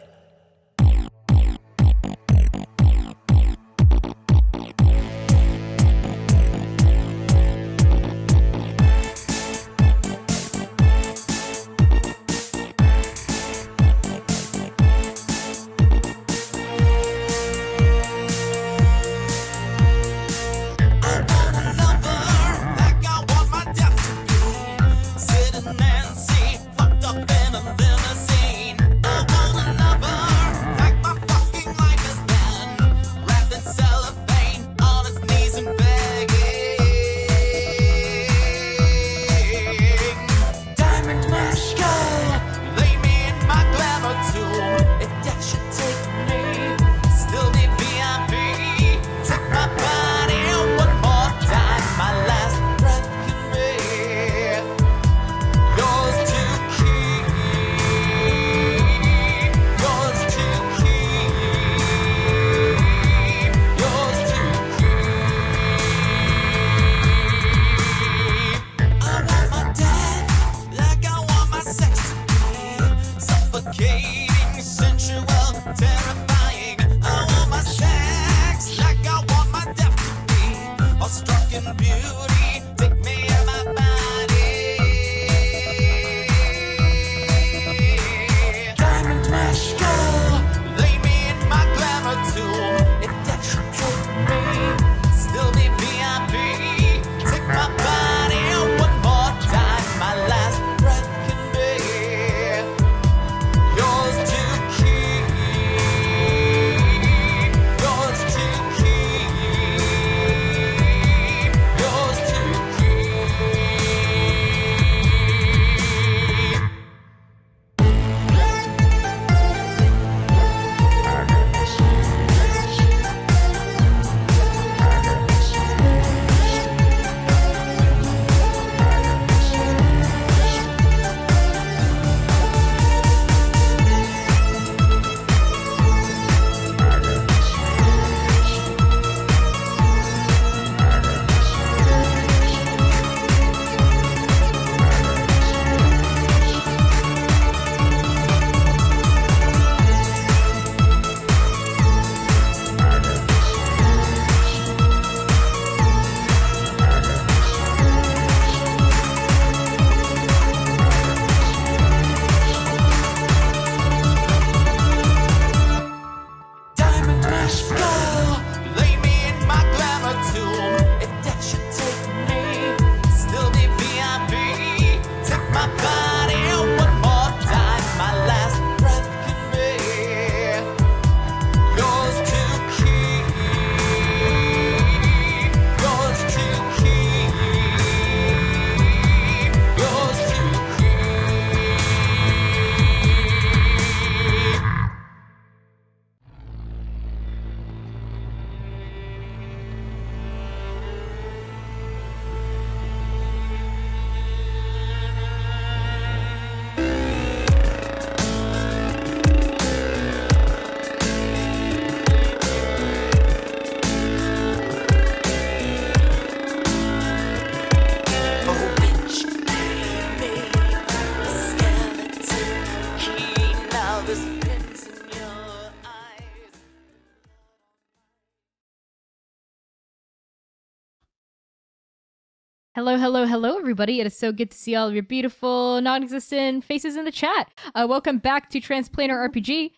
Hello, everybody. It is so good to see all of your beautiful, non-existent faces in the chat. Welcome back to Transplanar RPG,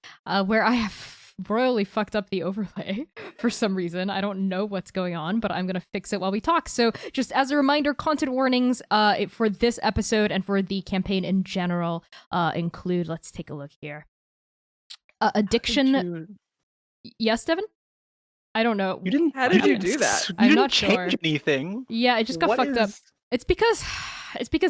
where I have royally fucked up the overlay for some reason. I don't know what's going on, but I'm going to fix it while we talk. So just as a reminder, content warnings for this episode and for the campaign in general include, let's take a look here. Addiction. Yes, Devin? I don't know.
You didn't.
How did you do that?
You
I'm
didn't
not sure.
change anything.
Yeah, it just got
What
fucked up.
is-
It's because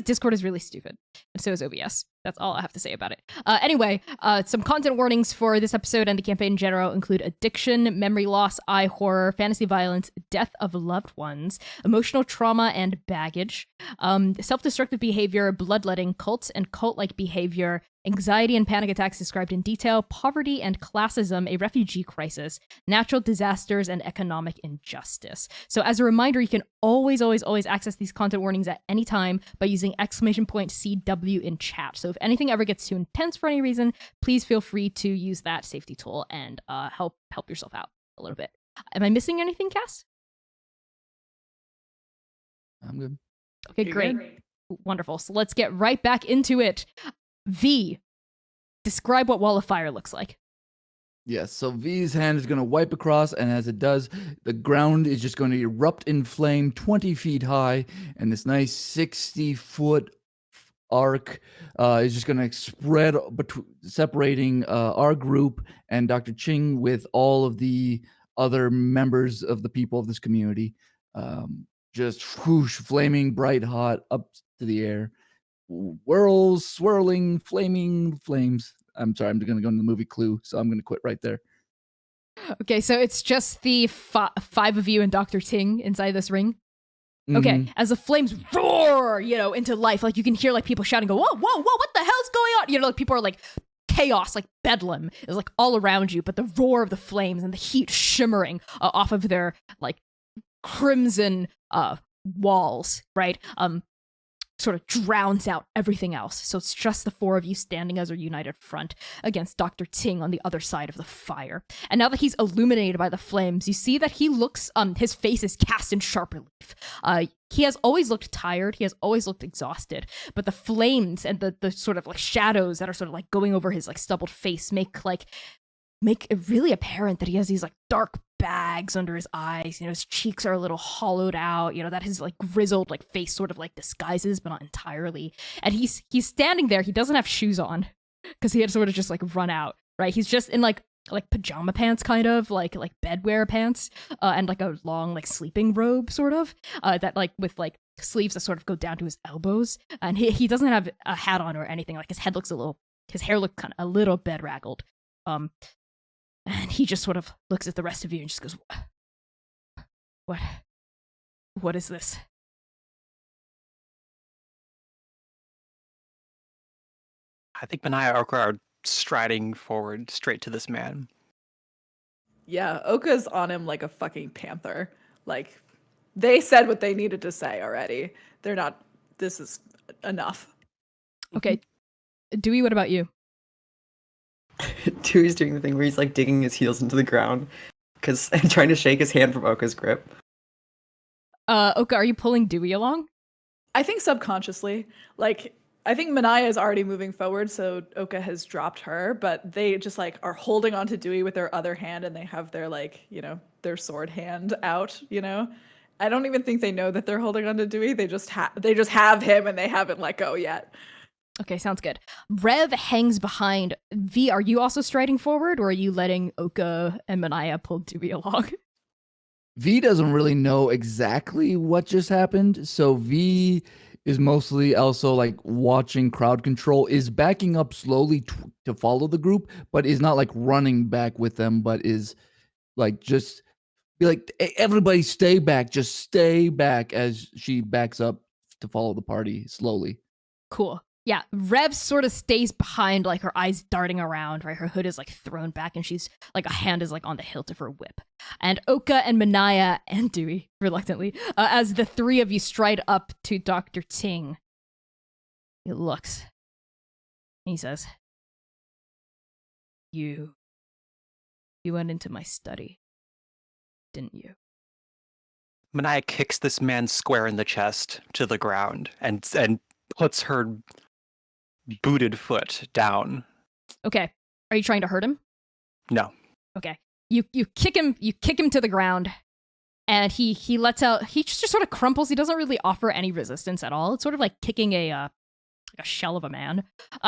Discord is really stupid, and so is OBS. That's all I have to say about it. Anyway, some content warnings for this episode and the campaign in general include addiction, memory loss, eye horror, fantasy violence, death of loved ones, emotional trauma and baggage, self-destructive behavior, bloodletting, cults and cult-like behavior, anxiety and panic attacks described in detail, poverty and classism, a refugee crisis, natural disasters, and economic injustice. So as a reminder, you can always access these content warnings at any time by using !CW in chat. So So if anything ever gets too intense for any reason, please feel free to use that safety tool and help yourself out a little bit. Am I missing anything, Cass?
I'm good.
Okay,
You're
great.
good.
Wonderful. So let's get right back into it. V, describe what Wall of Fire looks like.
Yes, so V's hand is going to wipe across, and as it does, the ground is just going to erupt in flame 20 feet high, and this nice 60-foot arc is just going to spread separating our group and Dr. Ching with all of the other members of the people of this community. Just whoosh, flaming bright hot up to the air. Whirls, swirling, flaming flames. I'm sorry, I'm going to go into the movie Clue, so I'm going to quit right there.
Okay, so it's just the five of you and Dr. Ting inside this ring. Okay,
Mhm.
as the flames roar, into life, like you can hear like people shouting, go, whoa, whoa, whoa, what the hell's going on? Like people are like chaos, like bedlam is like all around you, but the roar of the flames and the heat shimmering off of their like crimson walls, right? Sort of drowns out everything else. So it's just the four of you standing as a united front against Dr. Ting on the other side of the fire. And now that he's illuminated by the flames, you see that he looks, his face is cast in sharp relief. He has always looked tired. He has always looked exhausted. But the flames and the sort of like shadows that are sort of like going over his like stubbled face make it really apparent that he has these like dark bags under his eyes. His cheeks are a little hollowed out, that his like grizzled like face sort of like disguises, but not entirely. And he's standing there. He doesn't have shoes on because he had sort of just like run out, right? He's just in like pajama pants, kind of like bedwear pants, and like a long like sleeping robe sort of, that like with like sleeves that sort of go down to his elbows. And he doesn't have a hat on or anything. Like his hair looks kind of a little bedraggled. And he just sort of looks at the rest of you and just goes, what is this?
I think Manaya Orca are striding forward straight to this man.
Yeah, Oka's on him like a fucking panther. Like, they said what they needed to say already. They're not, this is enough.
Okay. Dewey, what about you?
Dewey's doing the thing where he's like digging his heels into the ground and trying to shake his hand from Oka's grip.
Oka, are you pulling Dewey along?
I think subconsciously. Like, I think Manaya is already moving forward, so Oka has dropped her, but they just like are holding onto Dewey with their other hand, and they have their like, their sword hand out, I don't even think they know that they're holding onto Dewey. They just have him and they haven't let go yet.
Okay, sounds good. Rev hangs behind. V, are you also striding forward, or are you letting Oka and Manaya pull Dewey along?
V doesn't really know exactly what just happened, so V is mostly also like watching crowd control, is backing up slowly to follow the group, but is not like running back with them, but is like just be like, "Hey, everybody stay back, just stay back," as she backs up to follow the party slowly.
Cool. Yeah, Rev sort of stays behind, like her eyes darting around, right? Her hood is like thrown back and she's like a hand is like on the hilt of her whip. And Oka and Manaya and Dewey, reluctantly, as the three of you stride up to Dr. Ting, he looks. He says, You went into my study, didn't you?
Manaya kicks this man square in the chest to the ground and puts her booted foot down.
Okay. Are you trying to hurt him?
No.
Okay. You kick him to the ground, and he lets out, he just sort of crumples. He doesn't really offer any resistance at all. It's sort of like kicking a shell of a man.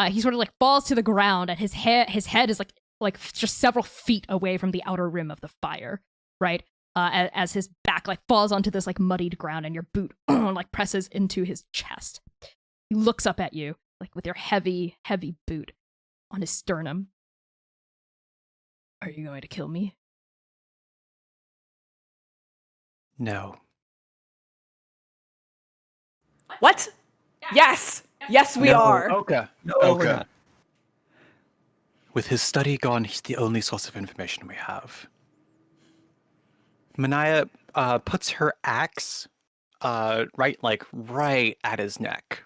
He sort of like falls to the ground, and his head is like just several feet away from the outer rim of the fire, right? As his back like falls onto this like muddied ground, and your boot like presses into his chest. He looks up at you, like with your heavy, heavy boot on his sternum. Are you going to kill me?
No.
What? Yes! Yes, we
No,
are.
Oka.
No, we're
Oka.
not.
With his study gone, he's the only source of information we have. Manaya puts her axe right at his neck.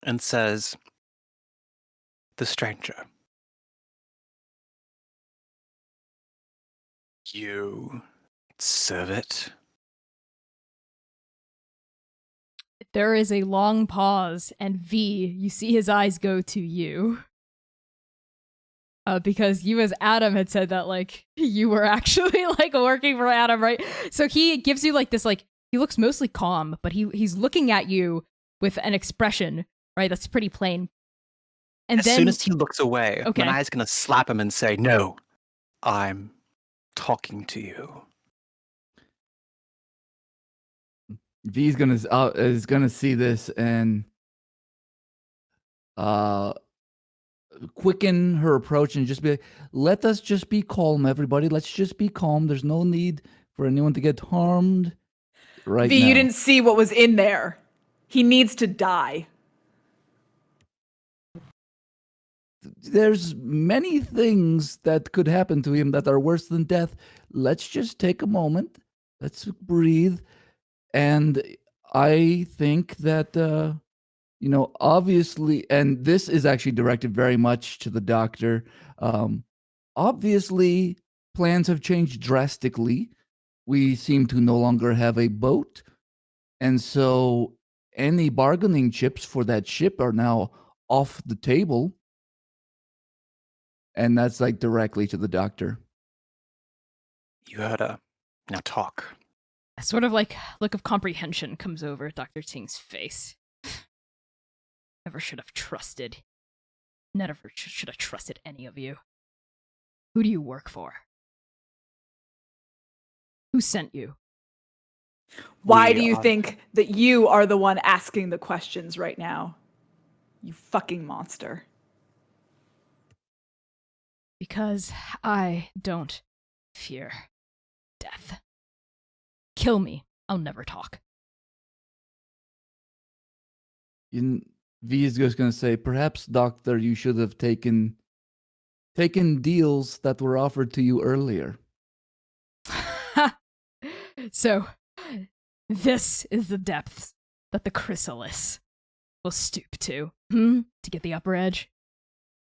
and says, "The stranger. You serve it?"
There is a long pause, and V, you see his eyes go to you. Because you as Adam had said that, like, you were actually, like, working for Adam, right? So he gives you, like, this, like, he looks mostly calm, but he's looking at you with an expression, right? That's pretty plain. And
As
then,
soon as he looks away,
Okay.
Manaya's gonna slap him and say, "No, I'm talking to you."
V is gonna see this and quicken her approach and just be like, let us just be calm, everybody. Let's just be calm. There's no need for anyone to get harmed right
V,
now.
you didn't see what was in there. He needs to die.
There's many things that could happen to him that are worse than death. Let's just take a moment. Let's breathe. And I think that obviously, and this is actually directed very much to the doctor. Obviously, plans have changed drastically. We seem to no longer have a boat. And so any bargaining chips for that ship are now off the table. And that's like directly to the doctor.
You heard her. Now talk.
a sort of, like, look of comprehension comes over Dr. Ting's face. Never should have trusted. Never should have trusted any of you. Who do you work for? Who sent you?
Why
We
do you
are-
think that you are the one asking the questions right now? You fucking monster.
Because I don't fear death. Kill me. I'll never talk.
V is just going to say, perhaps, doctor, you should have taken deals that were offered to you earlier.
So, this is the depths that the chrysalis will stoop to, to get the upper edge.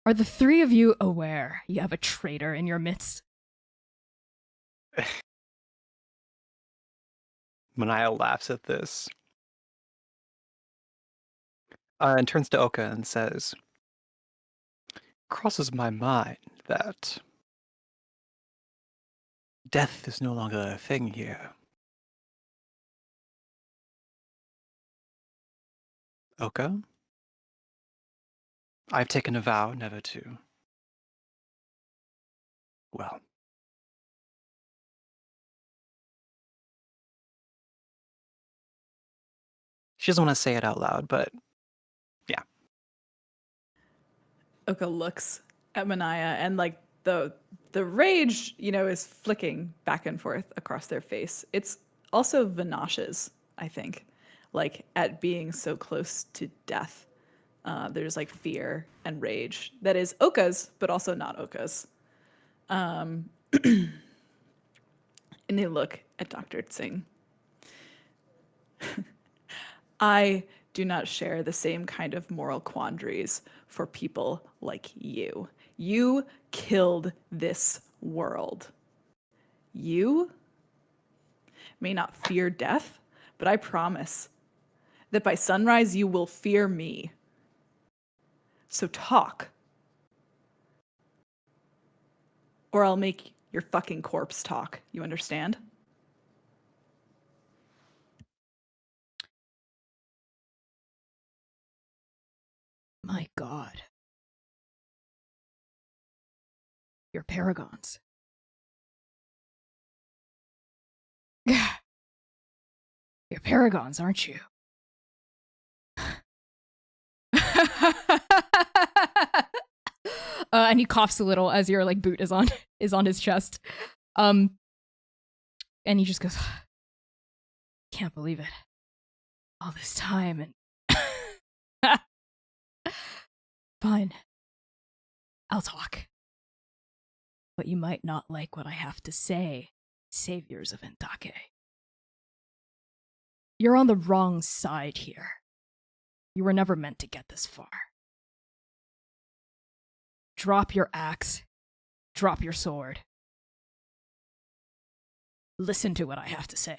Are the three of you aware you have a traitor in your midst?
Manaya laughs at this. And turns to Oka and says, "Crosses my mind that death is no longer a thing here. Oka? I've taken a vow never to. Well. She doesn't want to say it out loud, but yeah.
Oka looks at Manaya and like the rage, is flicking back and forth across their face. It's also Vinash's, I think, like at being so close to death. There's like fear and rage that is Oka's, but also not Oka's. And they look at Dr. Tsing. I do not share the same kind of moral quandaries for people like you. You killed this world. You may not fear death, but I promise that by sunrise you will fear me. So talk. Or I'll make your fucking corpse talk. You understand?
My God. You're paragons. You're paragons, aren't you? And he coughs a little as your like boot is on his chest. And he just goes, can't believe it. All this time and fine. I'll talk. But you might not like what I have to say, saviors of Andake. You're on the wrong side here. You were never meant to get this far. Drop your axe. Drop your sword. Listen to what I have to say.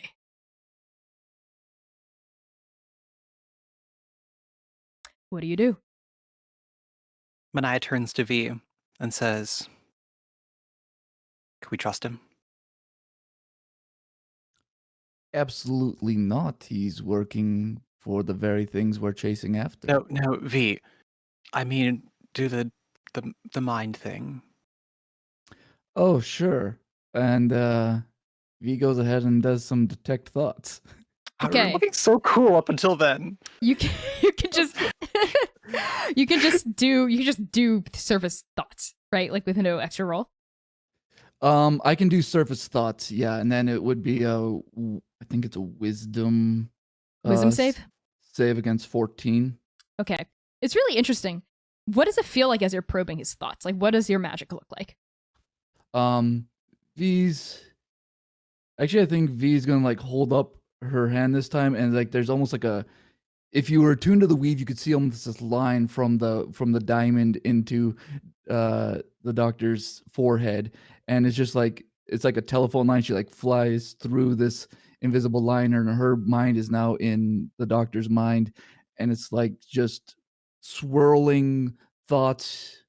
What do you do?
Manaya turns to V and says, "Can we trust him?"
Absolutely not. He's working for the very things we're chasing after.
No, V. I mean, do the mind thing.
Oh, sure. And V goes ahead and does some detect thoughts.
We're
Okay.
looking so cool up until then.
You can just you can just do surface thoughts, right? Like with no extra roll.
I can do surface thoughts, yeah, and then it would be I think it's a wisdom
Save?
save against 14.
Okay. It's really interesting. What does it feel like as you're probing his thoughts? Like, what does your magic look like?
V's actually, I think V's gonna like hold up her hand this time, and like there's almost like a, if you were attuned to the weave, you could see almost this line from the diamond into the doctor's forehead, and it's just like it's like a telephone line. She like flies through this invisible line, and her mind is now in the doctor's mind, and it's like just swirling thoughts.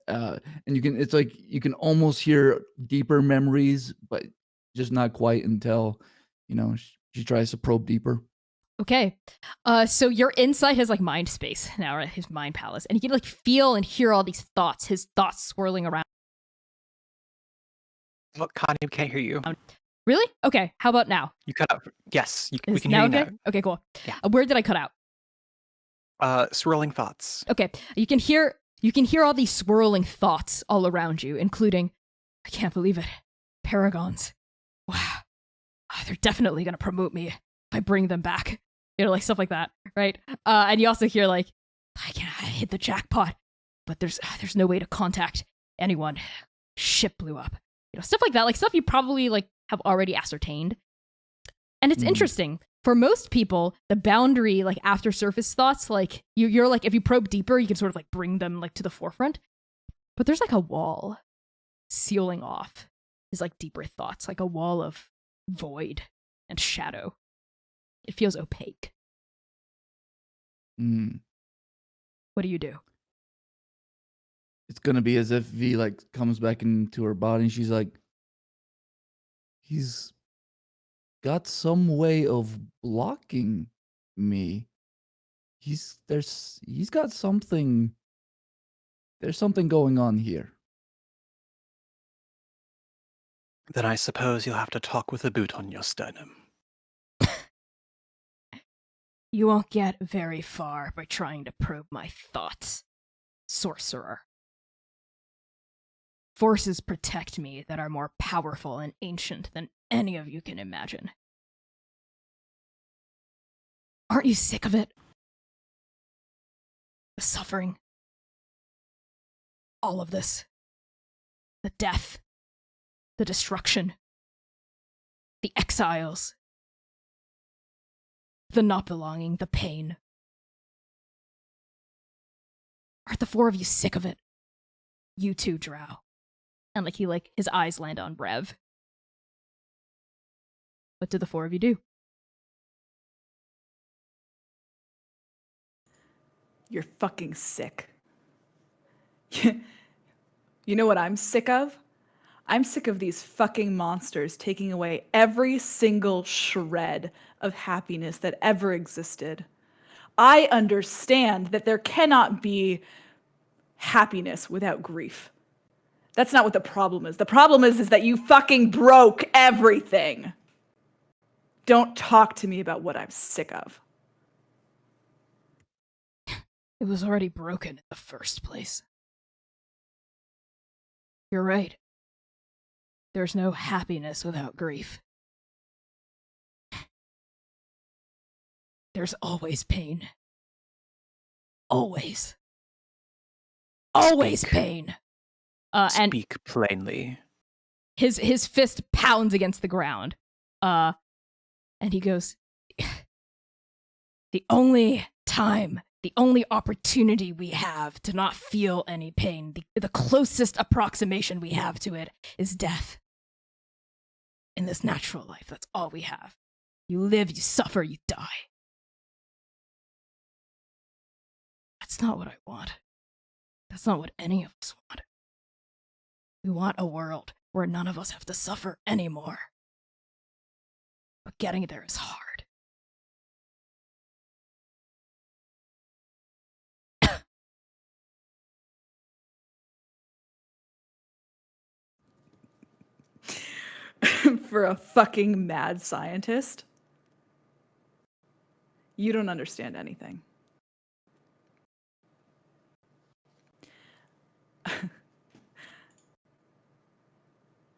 And it's like you can almost hear deeper memories, but just not quite until, she tries to probe deeper.
Okay. So your insight has like mind space now, right? His mind palace. And you can like feel and hear all these thoughts, his thoughts swirling around.
Look, Connie, we can't hear you.
Really? Okay. How about now?
You cut out. Yes, we
Is
can hear you
okay?
now.
Okay, cool.
Yeah.
Where did I cut out?
Swirling thoughts.
Okay. You can hear all these swirling thoughts all around you, including, I can't believe it, paragons. Wow. They're definitely going to promote me if I bring them back. Like stuff like that, right? And you also hear like, I hit the jackpot, but there's no way to contact anyone. Ship blew up. Stuff like that, like stuff you probably like have already ascertained. And it's interesting. For most people, the boundary, like after surface thoughts, like you're like, if you probe deeper, you can sort of like bring them like to the forefront. But there's like a wall sealing off his like deeper thoughts, like a wall of void and shadow. It feels opaque. What do you do?
It's gonna be as if V like comes back into her body and she's like, he's got some way of blocking me. He's got something. There's something going on here.
Then I suppose you'll have to talk with a boot on your sternum.
You won't get very far by trying to probe my thoughts, sorcerer. Forces protect me that are more powerful and ancient than any of you can imagine. Aren't you sick of it? The suffering. All of this. The death. The destruction. The exiles. The not belonging, the pain. Aren't the four of you sick of it? You too, Drow. And his eyes land on Rev. What do the four of you do?
You're fucking sick. You know what I'm sick of? I'm sick of these fucking monsters taking away every single shred of happiness that ever existed. I understand that there cannot be happiness without grief. That's not what the problem is. The problem is that you fucking broke everything. Don't talk to me about what I'm sick of.
It was already broken in the first place. You're right. There's no happiness without grief. There's always pain. Always. Always
Speak.
pain. And
Speak plainly.
his fist pounds against the ground. And he goes, the only time The only opportunity we have to not feel any pain, the closest approximation we have to it, is death. In this natural life, that's all we have. You live, you suffer, you die. That's not what I want. That's not what any of us want. We want a world where none of us have to suffer anymore. But getting there is hard.
For a fucking mad scientist, you don't understand anything.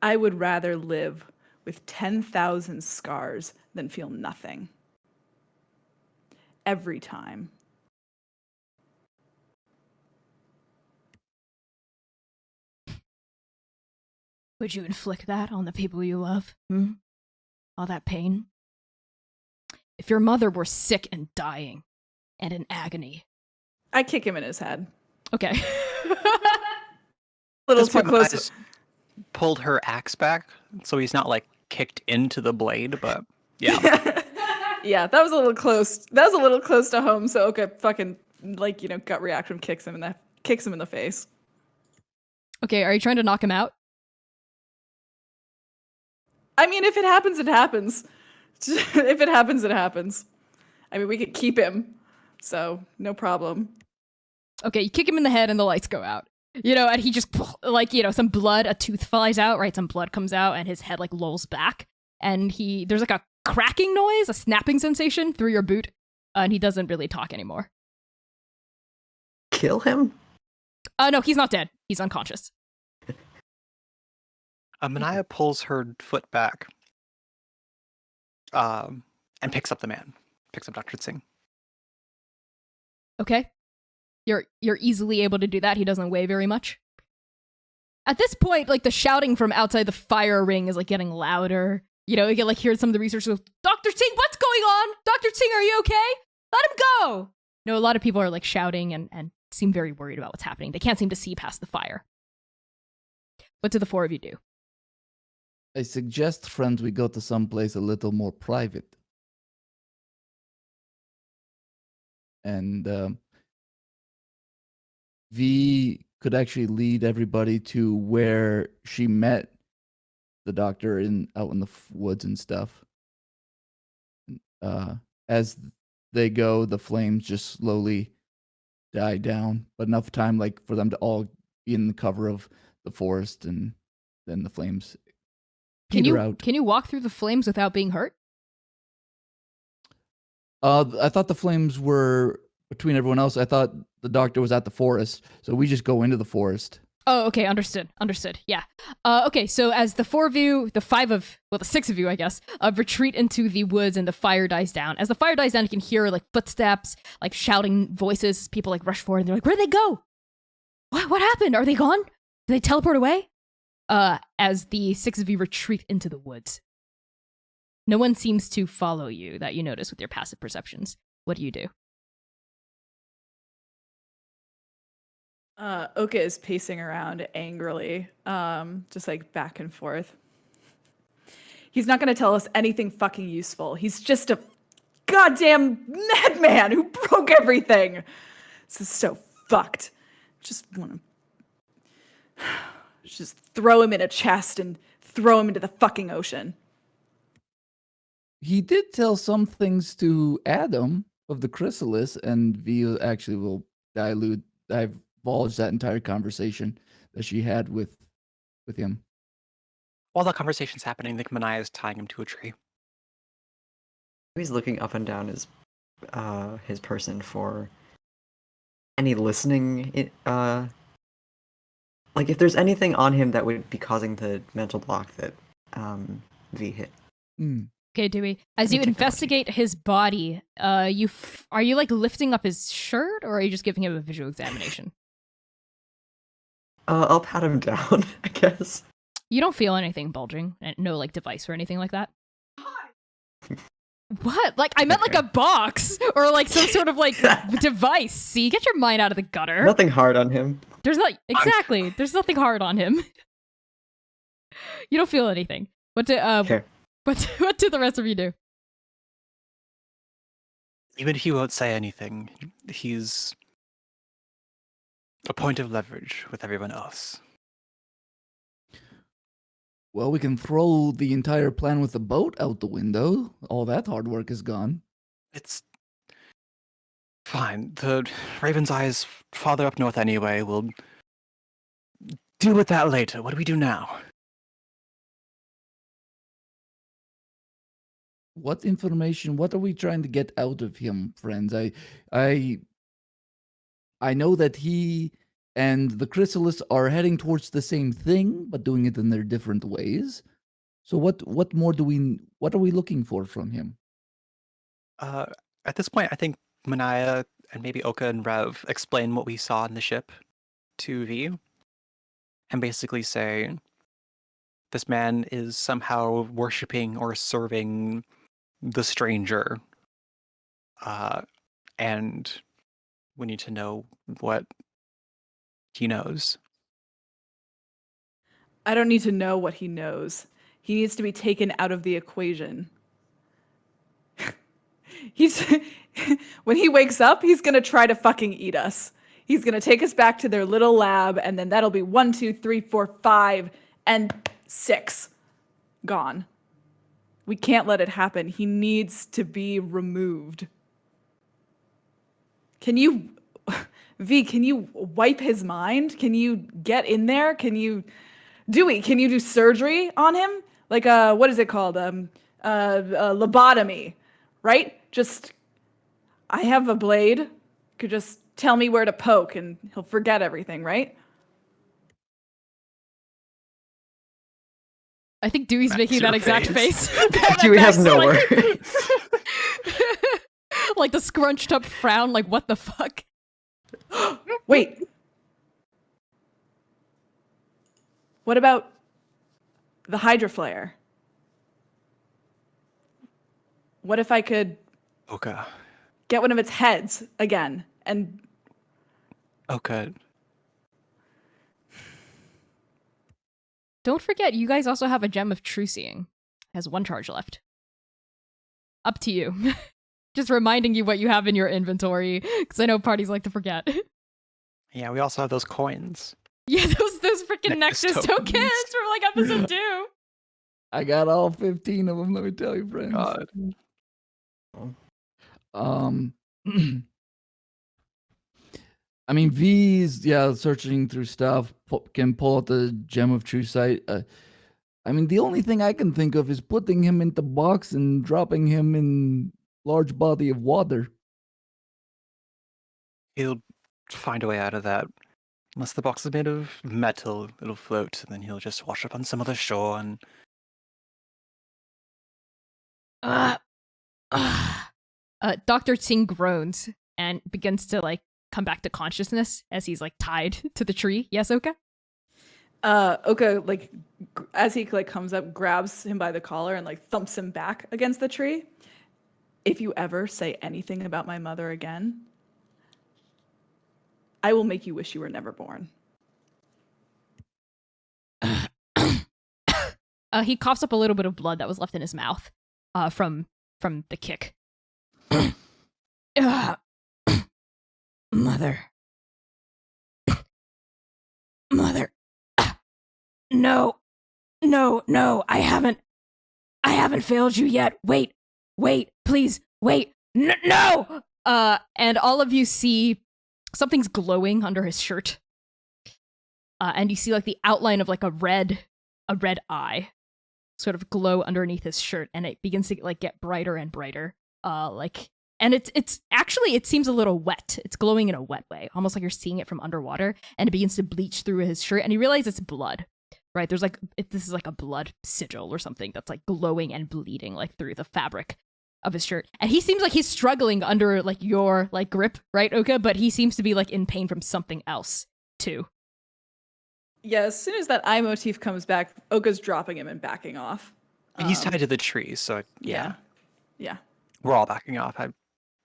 I would rather live with 10,000 scars than feel nothing. Every time.
Would you inflict that on the people you love? All that pain? If your mother were sick and dying, and in agony.
I kick him in his head.
Okay.
Little
This
too
point,
close.
Mai's pulled her axe back, so he's not like kicked into the blade, but yeah.
Yeah, that was a little close. That was a little close to home. So okay, fucking gut reaction kicks him in the face.
Okay, are you trying to knock him out?
I mean, if it happens, it happens. If it happens, it happens. I mean, we could keep him, so no problem.
Okay, you kick him in the head and the lights go out. And he just, some blood, a tooth flies out, right? Some blood comes out and his head, lolls back. And there's, a cracking noise, a snapping sensation through your boot. And he doesn't really talk anymore.
Kill him?
No, he's not dead. He's unconscious.
Manaya pulls her foot back and picks up the man. Picks up Dr. Singh.
Okay. You're easily able to do that. He doesn't weigh very much. At this point, the shouting from outside the fire ring is getting louder. You can hear some of the researchers go, Dr. Singh, what's going on? Dr. Singh, are you okay? Let him go. No, a lot of people are shouting and seem very worried about what's happening. They can't seem to see past the fire. What do the four of you do?
I suggest, friends, we go to someplace a little more private. And V could actually lead everybody to where she met the doctor out in the woods and stuff. As they go, the flames just slowly die down, but enough time for them to all be in the cover of the forest, and then the flames peter out.
Can you walk through the flames without being hurt?
I thought the flames were between everyone else. I thought the doctor was at the forest, so we just go into the forest.
Oh, okay, understood. Yeah. Okay, so as the four of you, the six of you, I guess, retreat into the woods and the fire dies down. As the fire dies down, you can hear footsteps, shouting voices. People rush forward and they're like, "Where'd they go? What happened? Are they gone? Did they teleport away?" As the six of you retreat into the woods. No one seems to follow you that you notice with your passive perceptions. What do you do?
Oka is pacing around angrily, just back and forth. He's not going to tell us anything fucking useful. He's just a goddamn madman who broke everything. This is so fucked. Just want to just throw him in a chest and throw him into the fucking ocean.
He did tell some things to Adam of the chrysalis, and V actually will divulge that entire conversation that she had with him.
While the conversation's happening, I think Manaya is tying him to a tree.
He's looking up and down his person for any listening. If there's anything on him that would be causing the mental block that V hit.
Okay, Dewey. As you investigate his body, are you lifting up his shirt, or are you just giving him a visual examination?
I'll pat him down, I guess.
You don't feel anything bulging, no device or anything like that. What? Like, I meant like a box or like some sort of like device. See, get your mind out of the gutter.
Nothing hard on him.
There's not exactly. There's nothing hard on him. You don't feel anything. What do
Fair.
what do the rest of you do?
Even if he won't say anything, he's a point of leverage with everyone else.
Well, we can throw the entire plan with the boat out the window. All that hard work is gone.
It's fine. The Raven's Eye is farther up north anyway. We'll deal with that later. What do we do now?
What information? What are we trying to get out of him, friends? I know that he and the Chrysalis are heading towards the same thing, but doing it in their different ways. So what more what are we looking for from him?
At this point, I think Manaya and maybe Oka and Rev explain what we saw in the ship to V, and basically say this man is somehow worshipping or serving the stranger, and we need to know what he knows.
I don't need to know what he knows. He needs to be taken out of the equation. When he wakes up, he's gonna try to fucking eat us. He's gonna take us back to their little lab, and then that'll be 1, 2, 3, 4, 5, and 6 gone. We can't let it happen. He needs to be removed. Can you, V, can you wipe his mind? Can you get in there? Can you do surgery on him? Like what is it called? Lobotomy, right? Just, I have a blade. Could just tell me where to poke and he'll forget everything, right?
I think Dewey's making
your
that exact
face.
face.
Dewey has no
Like-
words.
like the scrunched up frown, like what the fuck?
Wait. What about the Hydra Flare? What if I could
Oka.
get one of its heads again and
Oka.
Don't forget, you guys also have a gem of true seeing. Has 1 charge left. Up to you. Just reminding you what you have in your inventory, because I know parties like to forget.
Yeah, we also have those coins.
Yeah, those freaking
Nexus
Nexus
tokens.
tokens from like episode 2.
I got all 15 of them, let me tell you, friends.
God.
I mean, V's searching through stuff, can pull out the gem of true sight. I mean, the only thing I can think of is putting him in the box and dropping him in large body of water.
He'll find a way out of that. Unless the box is made of metal, it'll float, and then he'll just wash up on some other shore and
Dr. Tsing groans and begins to like come back to consciousness as he's like tied to the tree. Yes, Oka?
Oka, like, as he like comes up, grabs him by the collar and like thumps him back against the tree. If you ever say anything about my mother again, I will make you wish you were never born.
He coughs up a little bit of blood that was left in his mouth from the kick. Mother. Mother. No. I haven't failed you yet. Wait, please, wait. No. And all of you see something's glowing under his shirt. And you see like the outline of like a red eye sort of glow underneath his shirt, and it begins to like get brighter and brighter. And it's actually, it seems a little wet. It's glowing in a wet way, almost like you're seeing it from underwater, and it begins to bleach through his shirt, and you realize it's blood, right? There's like, this is like a blood sigil or something that's like glowing and bleeding like through the fabric of his shirt. And he seems like he's struggling under like your like grip, right, Oka? But he seems to be like in pain from something else too.
Yeah, as soon as that eye motif comes back, Oka's dropping him and backing off.
he's tied to the tree, so yeah.
Yeah.
we're all backing off. I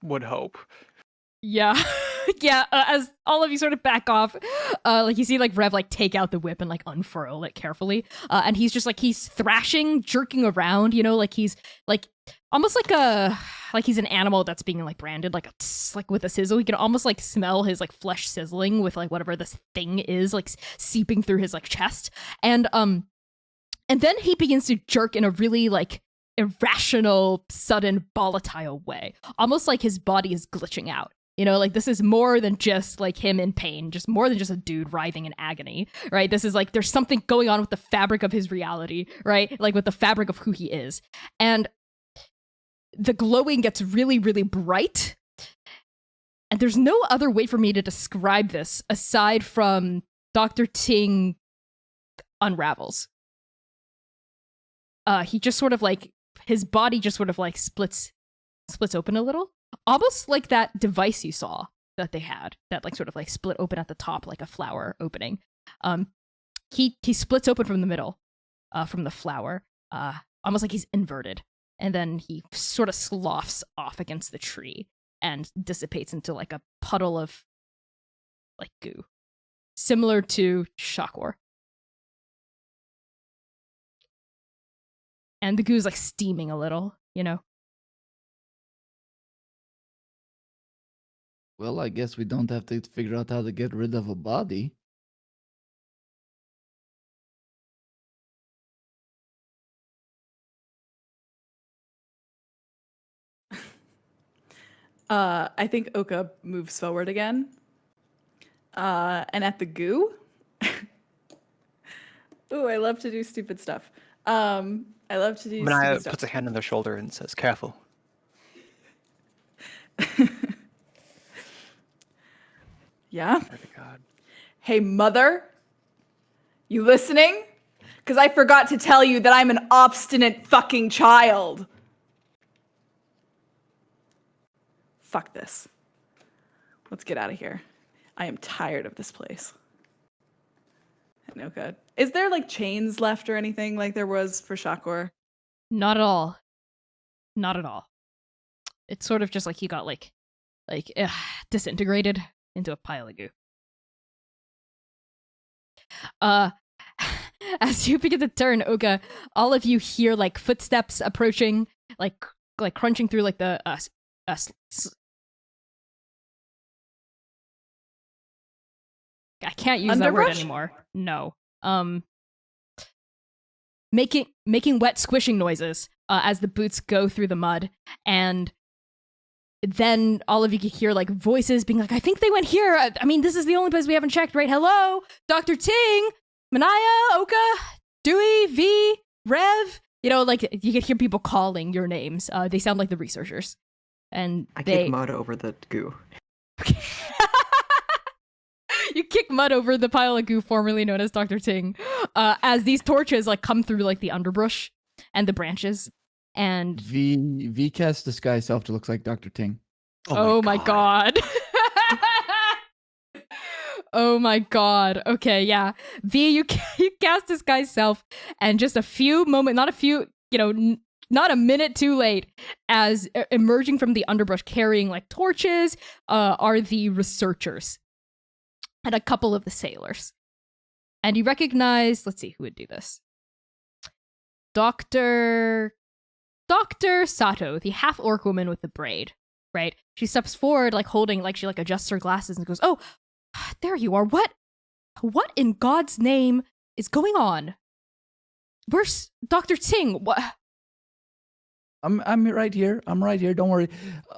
would hope.
Yeah. Yeah, as all of you sort of back off, like you see like Rev like take out the whip and like unfurl it carefully. And he's just like he's thrashing, jerking around, you know, like he's like almost like he's an animal that's being like branded like a tss, like with a sizzle. You can almost like smell his like flesh sizzling with like whatever this thing is like seeping through his like chest. And then he begins to jerk in a really like irrational, sudden, volatile way. Almost like his body is glitching out. You know, like this is more than just like him in pain, just more than just a dude writhing in agony, right? This is like there's something going on with the fabric of his reality, right? Like with the fabric of who he is. And the glowing gets really, really bright. And there's no other way for me to describe this aside from Dr. Ting unravels. He just sort of like, his body just sort of like splits open a little. Almost like that device you saw that they had that like sort of like split open at the top like a flower opening. He splits open from the middle, from the flower, almost like he's inverted, and then he sort of sloughs off against the tree and dissipates into like a puddle of like goo, similar to Shakor. And the goo's like steaming a little, you know.
Well, I guess we don't have to figure out how to get rid of a body.
I think Oka moves forward again. And at the goo. Ooh, I love to do stupid stuff. I love to do
Manaya
stupid stuff.
puts a hand on their shoulder and says, "Careful."
Yeah?
Pray to God.
Hey, mother? You listening? Because I forgot to tell you that I'm an obstinate fucking child. Fuck this. Let's get out of here. I am tired of this place. No good. Is there like chains left or anything like there was for Shakor?
Not at all. Not at all. It's sort of just like he got like disintegrated into a pile of goo. As you begin to turn, Oka, all of you hear like footsteps approaching, like crunching through like the I can't use that word
Underbrush?
anymore. No. Making wet squishing noises as the boots go through the mud, and then all of you can hear like voices being like, I think they went here. I mean, this is the only place we haven't checked, right? Hello? Dr. Ting, Manaya, Oka, Dewey, V, Rev. You know, like you can hear people calling your names. They sound like the researchers. And
I
they
kick mud over the goo.
You kick mud over the pile of goo formerly known as Dr. Ting, as these torches like come through like the underbrush and the branches. And
V casts disguise self to look like Dr. Ting.
oh my god. Oh my god. Okay, yeah. V, you cast this guy's self, and just a few moments, not a few, you know, not a minute too late, as emerging from the underbrush carrying like torches are the researchers and a couple of the sailors. And you recognize, let's see who would do this. Dr. Sato, the half-orc woman with the braid, right? She steps forward, like holding, like she like adjusts her glasses and goes, "Oh, there you are. What in God's name is going on? Where's Dr. Ting? What?"
I'm right here. I'm right here. Don't worry.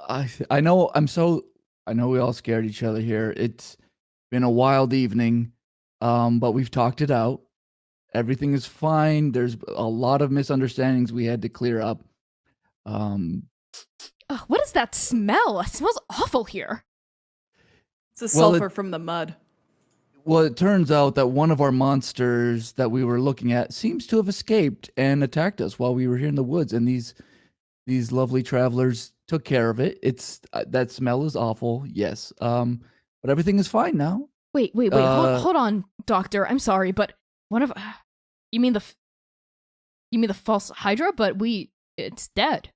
I know. I know we all scared each other here. It's been a wild evening, but we've talked it out. Everything is fine. There's a lot of misunderstandings we had to clear up.
What is that smell? It smells awful here.
It's the
Well,
sulfur from the mud.
Well, it turns out that one of our monsters that we were looking at seems to have escaped and attacked us while we were here in the woods, and these lovely travelers took care of it. It's that smell is awful, yes. But everything is fine now.
Wait, hold on, Doctor. I'm sorry, but one of you mean the false Hydra? But it's dead.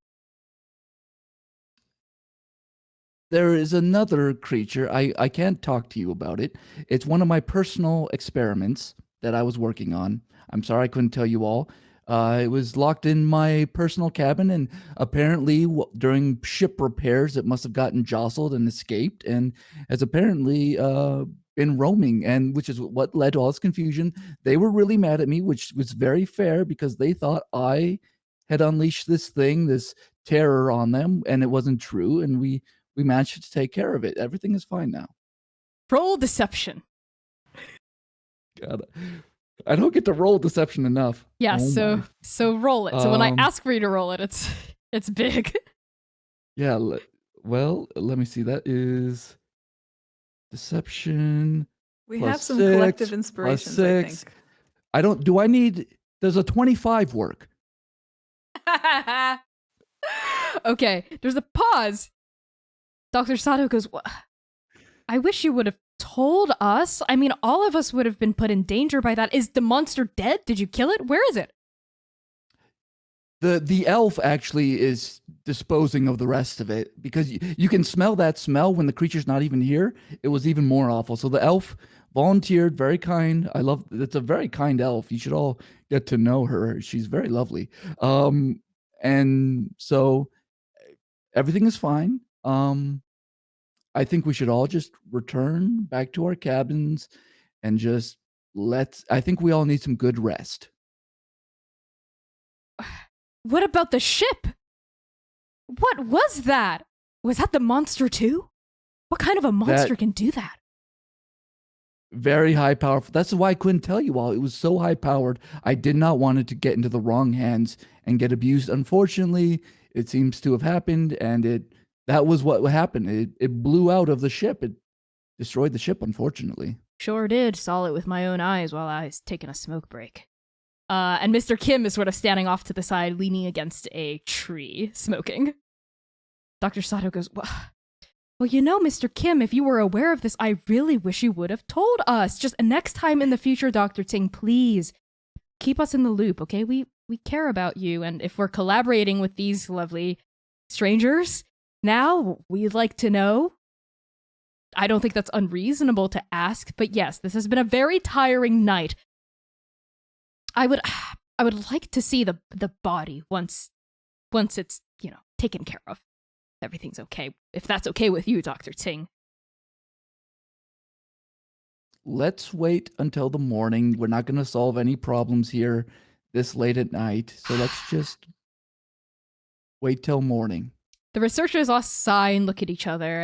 there is another creature. I can't talk to you about it. It's one of my personal experiments that I was working on. I'm sorry I couldn't tell you all. It was locked in my personal cabin, and apparently during ship repairs, it must have gotten jostled and escaped, and has apparently been roaming, and which is what led to all this confusion. They were really mad at me, which was very fair because they thought I had unleashed this thing, this terror on them, and it wasn't true. And we managed to take care of it. Everything is fine now.
Roll deception.
God, I don't get to roll deception enough.
Yeah,
Oh my.
so roll it. So when I
Um,
ask for you to roll it, it's big.
Yeah. Well, let me see. That is deception.
We
Plus
have some
6,
collective
plus
inspirations, I
6.
think.
I don't. Do I need? Does a 25 work?
Okay, there's a pause. Dr. Sato goes, I wish you would have told us. I mean, all of us would have been put in danger by that. Is the monster dead? Did you kill it? Where is it?
The elf actually is disposing of the rest of it because you can smell that smell when the creature's not even here. It was even more awful. So the elf volunteered, very kind. It's a very kind elf. You should all get to know her. She's very lovely. And so everything is fine. I think we should all just return back to our cabins and just I think we all need some good rest.
What about the ship? What was that? Was that the monster too? What kind of a monster can do that?
Very high powerful. That's why I couldn't tell you all. It was so high powered. I did not want it to get into the wrong hands and get abused. Unfortunately, it seems to have happened, and that was what happened. It blew out of the ship. It destroyed the ship, unfortunately.
Sure did. Saw it with my own eyes while I was taking a smoke break. And Mr. Kim is sort of standing off to the side, leaning against a tree, smoking. Dr. Sato goes, well, you know, Mr. Kim, if you were aware of this, I really wish you would have told us. Just next time in the future, Dr. Ting, please keep us in the loop, okay? We care about you, and if we're collaborating with these lovely strangers, now we'd like to know. I don't think that's unreasonable to ask, but yes, this has been a very tiring night. I would like to see the body once it's, taken care of. Everything's okay. If that's okay with you, Dr. Ting.
Let's wait until the morning. We're not going to solve any problems here this late at night. So let's just wait till morning.
The researchers all sigh and look at each other,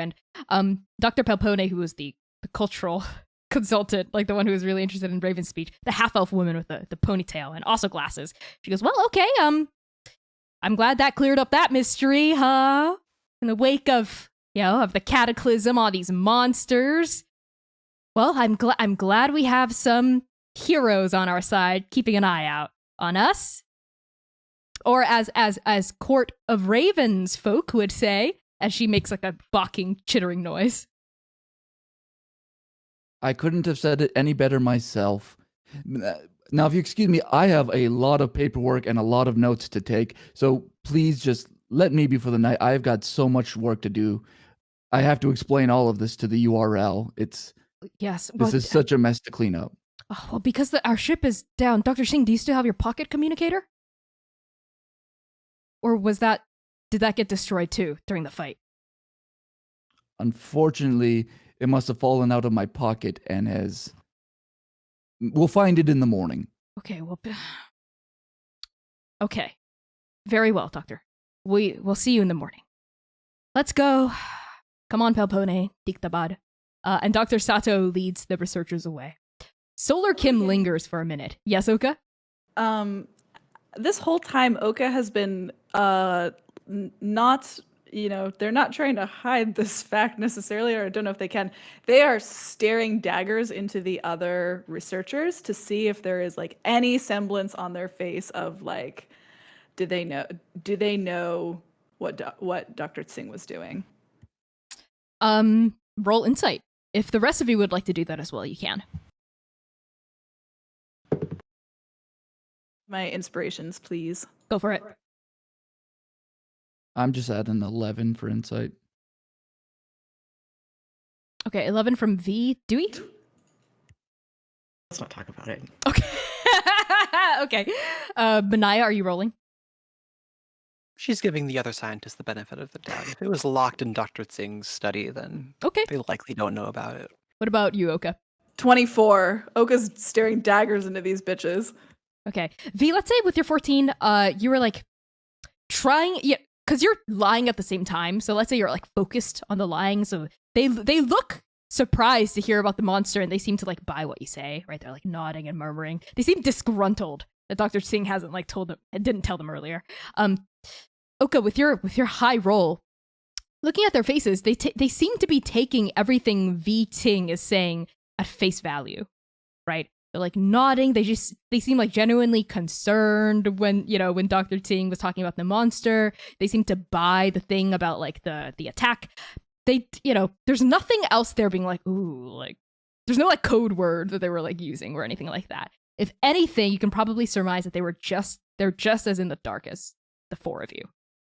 and Dr. Palpone, who was the cultural consultant, like the one who was really interested in Raven's speech, the half-elf woman with the ponytail and also glasses, she goes, well, okay, I'm glad that cleared up that mystery, huh? In the wake of the cataclysm, all these monsters. Well, I'm glad we have some heroes on our side, keeping an eye out on us. Or as Court of Ravens folk would say, as she makes like a barking, chittering noise.
I couldn't have said it any better myself. Now, if you excuse me, I have a lot of paperwork and a lot of notes to take. So please just let me be for the night. I've got so much work to do. I have to explain all of this to the URL.
Yes.
This is such a mess to clean up.
Oh, well, because our ship is down. Dr. Singh, do you still have your pocket communicator? Or did that get destroyed too during the fight?
Unfortunately, it must have fallen out of my pocket and we'll find it in the morning.
Okay, well, okay. Very well, Doctor. We'll see you in the morning. Let's go. Come on, Palpone, Diktabad. And Dr. Sato leads the researchers away. Solar Kim lingers for a minute. Yes, Oka?
This whole time, Oka has been not, they're not trying to hide this fact necessarily, or I don't know if they can. They are staring daggers into the other researchers to see if there is like any semblance on their face of like, do they know what Dr. Tsing was doing?
Roll insight. If the rest of you would like to do that as well, you can.
My inspirations, please.
Go for it.
I'm just at an 11 for insight.
Okay, 11 from V. Dewey?
Let's not talk about it.
Okay. Okay. Manaya, are you rolling?
She's giving the other scientists the benefit of the doubt. If it was locked in Dr. Tsing's study, then
Okay.
they likely don't know about it.
What about you, Oka?
24. Oka's staring daggers into these bitches.
Okay. V, let's say with your 14, you were like trying, yeah, because you're lying at the same time. So let's say you're like focused on the lying. So they look surprised to hear about the monster and they seem to like buy what you say, right? They're like nodding and murmuring. They seem disgruntled that Dr. Tsing hasn't like told them, didn't tell them earlier. Oka, with your high roll, looking at their faces, they seem to be taking everything V Ting is saying at face value, right? They're like nodding. They seem like genuinely concerned when Dr. Ting was talking about the monster. They seem to buy the thing about like the attack. They, there's nothing else there being like, ooh, like there's no like code word that they were like using or anything like that. If anything, you can probably surmise that they're just as in the dark as the four of you.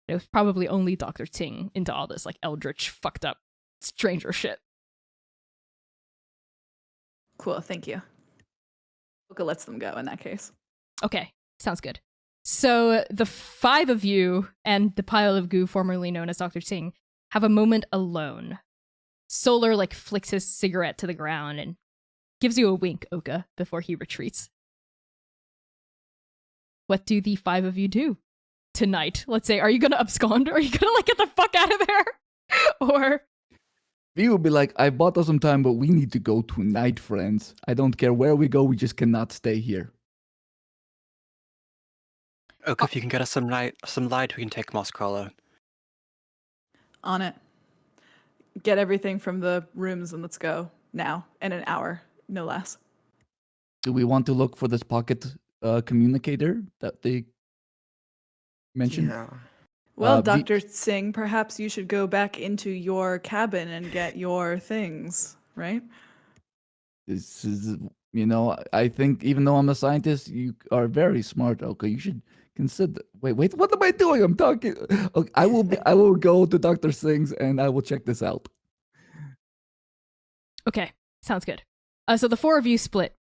It was probably only Dr. Ting into all this like eldritch fucked up stranger shit.
Cool, thank you. Oka lets them go in that case.
Okay, sounds good. So the five of you and the pile of goo formerly known as Dr. Ting have a moment alone. Solar like flicks his cigarette to the ground and gives you a wink, Oka, before he retreats. What do the five of you do tonight? Let's say, are you gonna abscond? Are you gonna like get the fuck out of there? Or
V will be like, I bought us some time, but we need to go tonight, friends. I don't care where we go, we just cannot stay here.
Okay, if you can get us some light, we can take Moscrolo.
On it. Get everything from the rooms and let's go now. In an hour, no less.
Do we want to look for this pocket communicator that they mentioned?
Yeah.
Well,
V-
Dr. Singh, perhaps you should go back into your cabin and get your things, right?
This is, I think even though I'm a scientist, you are very smart, okay? You should consider. Wait, what am I doing? I'm talking. Okay, I will go to Dr. Singh's and I will check this out.
okay, sounds good. So the four of you split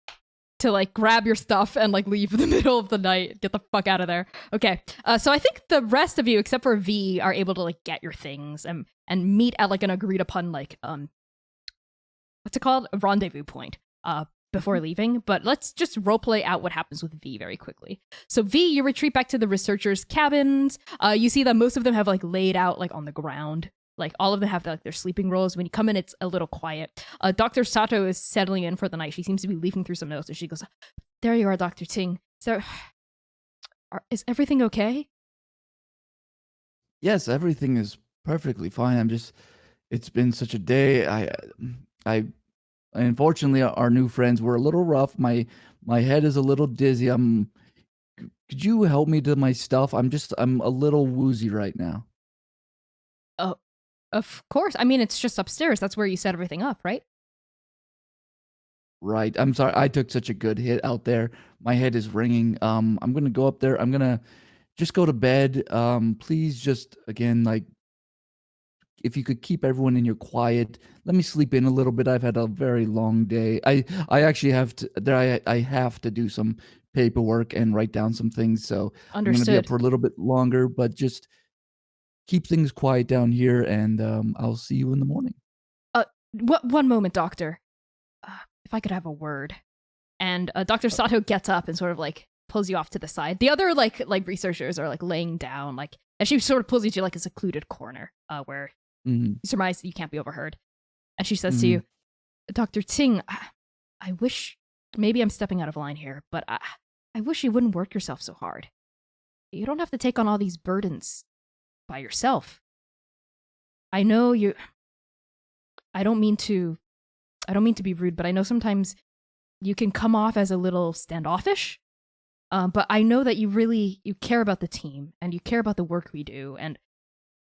to like grab your stuff and like leave in the middle of the night, get the fuck out of there. Okay, so I think the rest of you, except for V, are able to like get your things and meet at like an agreed upon like what's it called, a rendezvous point before leaving. But let's just roleplay out what happens with V very quickly. So V, you retreat back to the researchers' cabins. You see that most of them have like laid out like on the ground. Like all of them have like their sleeping rolls. When you come in, it's a little quiet. Dr. Sato is settling in for the night. She seems to be leafing through some notes, and she goes, "There you are, Dr. Ting. So, is everything okay?"
Yes, everything is perfectly fine. It's been such a day. I unfortunately our new friends were a little rough. My head is a little dizzy. Could you help me to my stuff? I'm a little woozy right now.
Oh, of course. I mean, it's just upstairs. That's where you set everything up, right?
Right. I'm sorry. I took such a good hit out there. My head is ringing. I'm gonna go up there. I'm gonna just go to bed. Please, just again, like, if you could keep everyone in your quiet. Let me sleep in a little bit. I've had a very long day. I actually have to. I have to do some paperwork and write down some things. So I'm gonna be
Understood.
up for a little bit longer. But just keep things quiet down here, and I'll see you in the morning.
One moment, Doctor. If I could have a word. And Dr. Sato gets up and sort of like pulls you off to the side. The other like researchers are like laying down, like, and she sort of pulls you to like a secluded corner where you surmise that you can't be overheard. And she says to you, Dr. Ting, I wish, maybe I'm stepping out of line here, but I wish you wouldn't work yourself so hard. You don't have to take on all these burdens by yourself. I know you, I don't mean to be rude, but I know sometimes you can come off as a little standoffish. But I know that you care about the team and you care about the work we do, and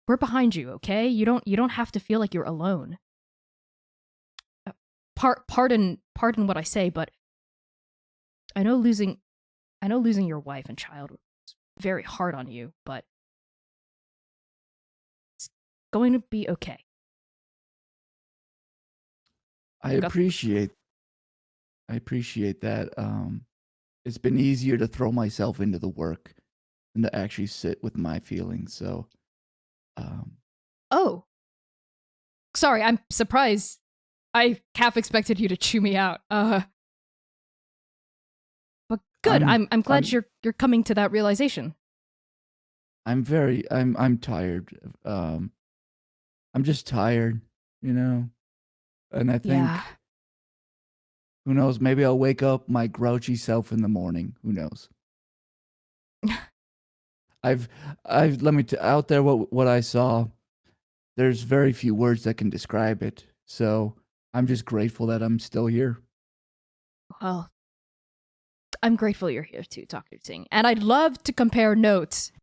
we're behind you, okay? You don't have to feel like you're alone. Pardon what I say, but I know losing your wife and child was very hard on you, but it's going to be okay.
I
Go.
appreciate that. It's been easier to throw myself into the work than to actually sit with my feelings. So,
Oh. Sorry, I'm surprised. I half expected you to chew me out. But good. I'm glad you're coming to that realization.
I'm tired. I'm just tired, you know. And I think,
Yeah.
who knows? Maybe I'll wake up my grouchy self in the morning. Who knows? Let me out there what I saw. There's very few words that can describe it. So I'm just grateful that I'm still here.
Well, I'm grateful you're here too, Dr. Ting. And I'd love to compare notes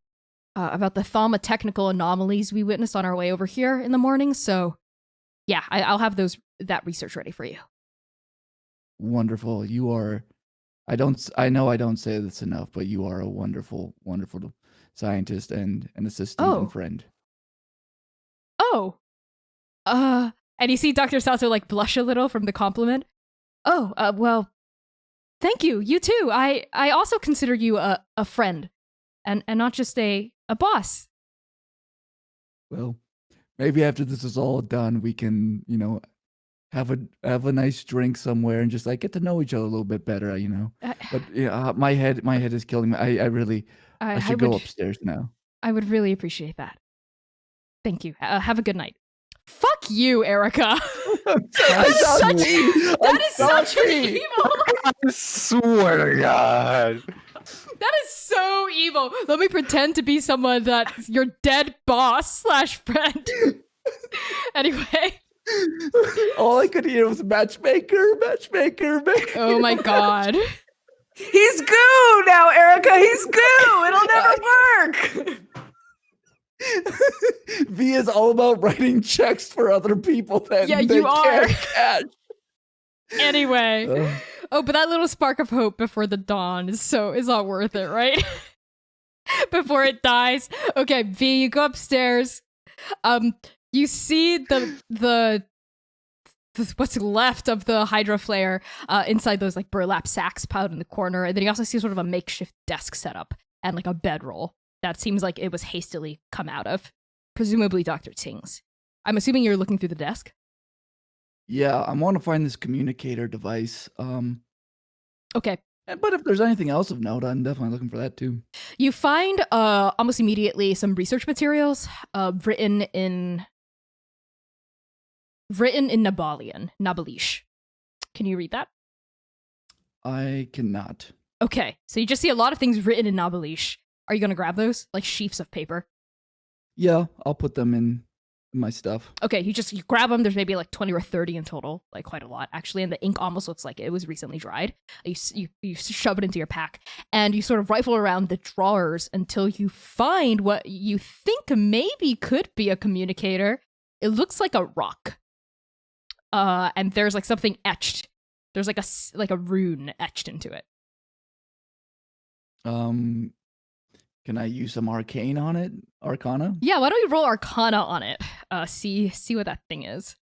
about the thaumatechnical anomalies we witnessed on our way over here in the morning. So, yeah, I'll have that research ready for you.
Wonderful. You are. I know I don't say this enough, but you are a wonderful, wonderful scientist and an assistant
Oh.
and friend.
Oh. And you see Dr. Sato like blush a little from the compliment. Oh, well, thank you. You too. I also consider you a friend and not just a boss.
Well, maybe after this is all done, we can, have a nice drink somewhere and just like get to know each other a little bit better, But yeah, my head is killing me. I should go upstairs now.
I would really appreciate that. Thank you. Have a good night. Fuck you, Erica. That is such an evil.
I swear to God.
That is so evil. Let me pretend to be someone that's your dead boss / friend. Anyway.
All I could hear was matchmaker.
Oh my God.
He's goo now, Erica. He's goo. It'll never work.
V is all about writing checks for other people that
Yeah,
they
you are.
can't cash.
Anyway. Oh, but that little spark of hope before the dawn is all worth it, right? Before it dies. Okay, V, you go upstairs. You see the what's left of the hydro flare inside those like burlap sacks piled in the corner, and then you also see sort of a makeshift desk setup and like a bedroll that seems like it was hastily come out of, presumably Dr. Ting's. I'm assuming you're looking through the desk.
Yeah, I want to find this communicator device.
Okay.
But if there's anything else of note, I'm definitely looking for that too.
You find almost immediately some research materials written in Nabalish. Can you read that?
I cannot.
Okay, so you just see a lot of things written in Nabalish. Are you going to grab those? Like sheafs of paper?
Yeah, I'll put them in my stuff.
Okay, you grab them. There's maybe like 20 or 30 in total, like quite a lot actually, and the ink almost looks like it was recently dried. You shove it into your pack, and you sort of rifle around the drawers until you find what you think maybe could be a communicator. It looks like a rock. And there's like something etched. There's like a rune etched into it.
Can I use some Arcana?
Yeah, why don't you roll Arcana on it? See what that thing is.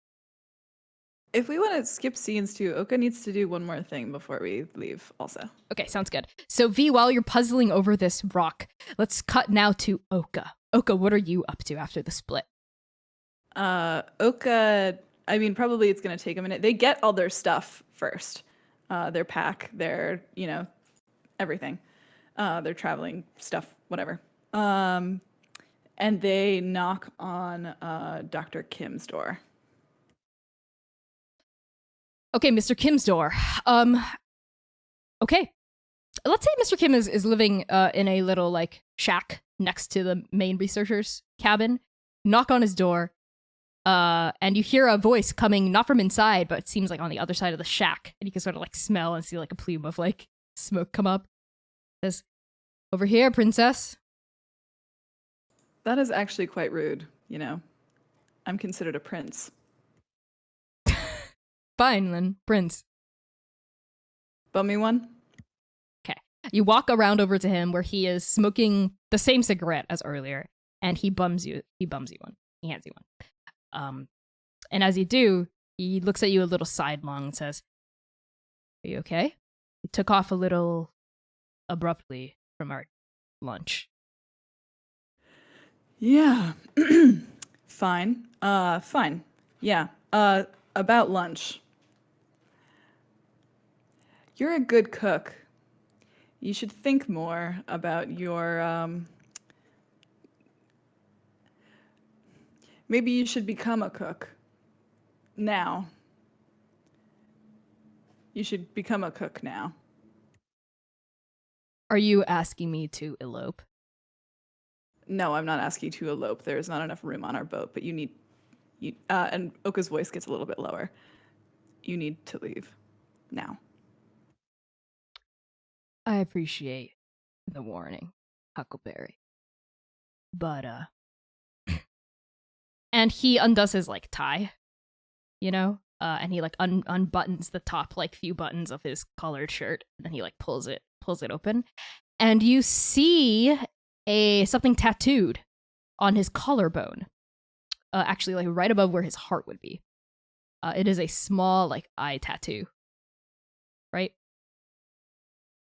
If we want to skip scenes too, Oka needs to do one more thing before we leave also.
Okay, sounds good. So V, while you're puzzling over this rock, let's cut now to Oka. Oka, what are you up to after the split?
Oka, I mean, probably it's going to take a minute. They get all their stuff first. Their pack, their, everything. Their traveling stuff, whatever. And they knock on Dr. Kim's door.
Okay, Mr. Kim's door. Okay. Let's say Mr. Kim is living in a little like shack next to the main researcher's cabin. Knock on his door. And you hear a voice coming not from inside, but it seems like on the other side of the shack. And you can sort of like smell and see like a plume of like smoke come up. It says, "Over here, princess."
That is actually quite rude, I'm considered a prince.
Fine then, prince.
Bum me one?
Okay. You walk around over to him where he is smoking the same cigarette as earlier, and he bums you one. He hands you one. And as you do, He looks at you a little sidelong and says, "Are you okay?" He took off a little abruptly from our lunch.
Yeah. Fine. Fine. Yeah. About lunch. You're a good cook. You should think more about your, maybe you should become a cook. Now. You should become a cook now.
Are you asking me to elope?
No, I'm not asking you to elope. There is not enough room on our boat, but and Oka's voice gets a little bit lower. You need to leave now.
I appreciate the warning, Huckleberry. But, and he undoes his, like, tie, you know? And he, like, unbuttons the top, like, few buttons of his collared shirt, and then he, like, pulls it open. And you see something tattooed on his collarbone. Actually, like, right above where his heart would be. It is a small, like, eye tattoo. Right?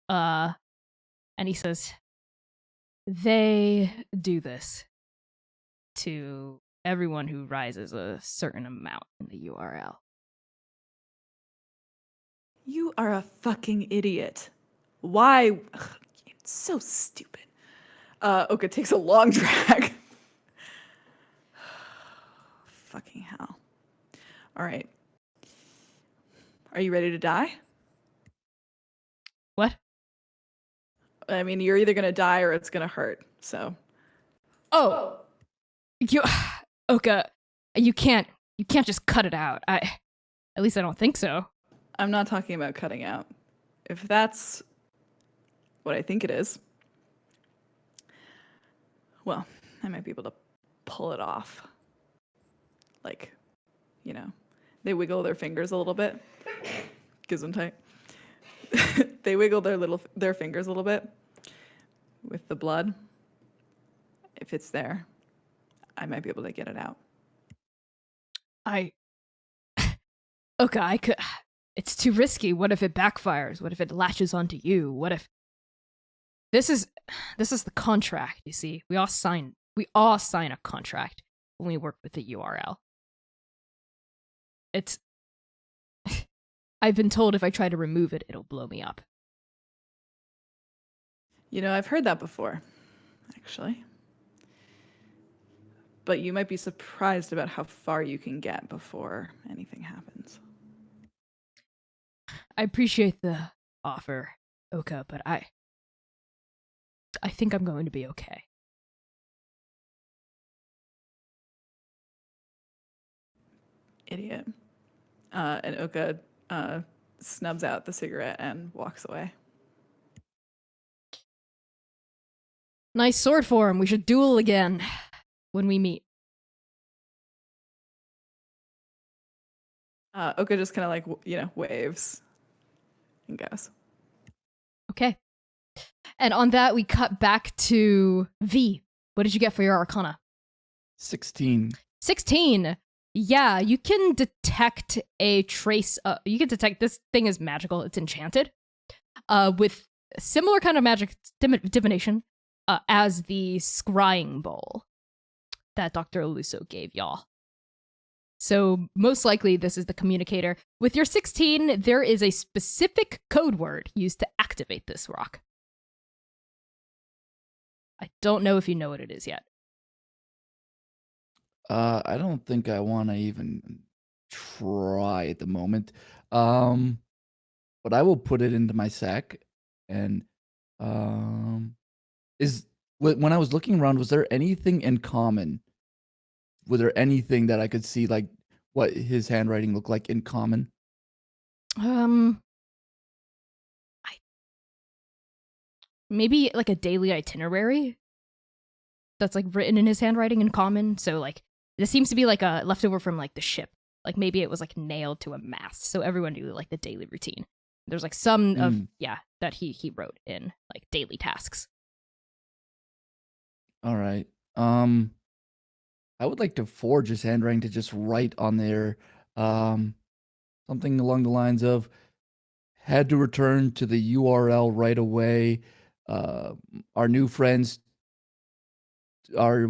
And he says, "They do this to everyone who rises a certain amount in the URL."
You are a fucking idiot. Why? Ugh, it's so stupid. Oka takes a long drag. Fucking hell. All right. Are you ready to die?
What?
I mean, you're either gonna die or it's gonna hurt. So.
Oh, you, Oka, you can't just cut it out. At least I don't think so.
I'm not talking about cutting out. If that's what I think it is, well, I might be able to pull it off. Like, you know, they wiggle their fingers a little bit. Gesundheit. They wiggle their fingers a little bit with the blood. If it's there, I might be able to get it out.
Okay, I could. It's too risky. What if it backfires? What if it latches onto you? What if this is the contract? You see, we all sign a contract when we work with the URL. It's. I've been told if I try to remove it, it'll blow me up.
You know, I've heard that before, actually. But you might be surprised about how far you can get before anything happens.
I appreciate the offer, Oka, but I think I'm going to be okay.
Idiot. And Oka snubs out the cigarette and walks away.
Nice sword form. We should duel again when we meet.
Oka just kind of like, waves and goes.
Okay. And on that, we cut back to V. What did you get for your Arcana?
16.
16. Yeah, you can detect a trace. You can detect this thing is magical. It's enchanted. With similar kind of magic divination as the scrying bowl that Dr. Aluso gave y'all. So most likely this is the communicator. With your 16, there is a specific code word used to activate this rock. I don't know if you know what it is yet.
I don't think I want to even try at the moment. But I will put it into my sack. And when I was looking around, was there anything in common? Was there anything that I could see, like what his handwriting looked like in common?
Maybe like a daily itinerary that's like written in his handwriting in common. So like this seems to be like a leftover from like the ship. Like maybe it was like nailed to a mast, so everyone knew like the daily routine. There's like some of that he wrote in like daily tasks.
All right. I would like to forge his handwriting to just write on there Something along the lines of had to return to the URL right away. Our new friends are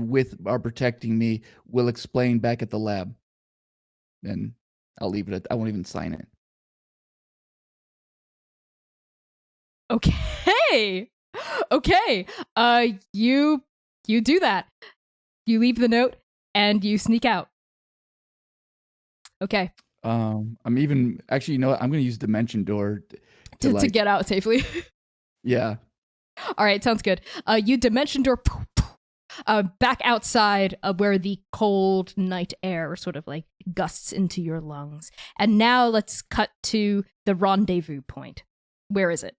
protecting me. Will explain back at the lab. And I'll leave it at, I won't even sign it.
Okay. Okay. You do that. You leave the note and you sneak out. Okay.
I'm even actually, you know what? I'm gonna use Dimension Door
To get out safely.
Yeah.
All right, sounds good. You dimension door back outside where the cold night air sort of like gusts into your lungs. And now let's cut to the rendezvous point. Where is it?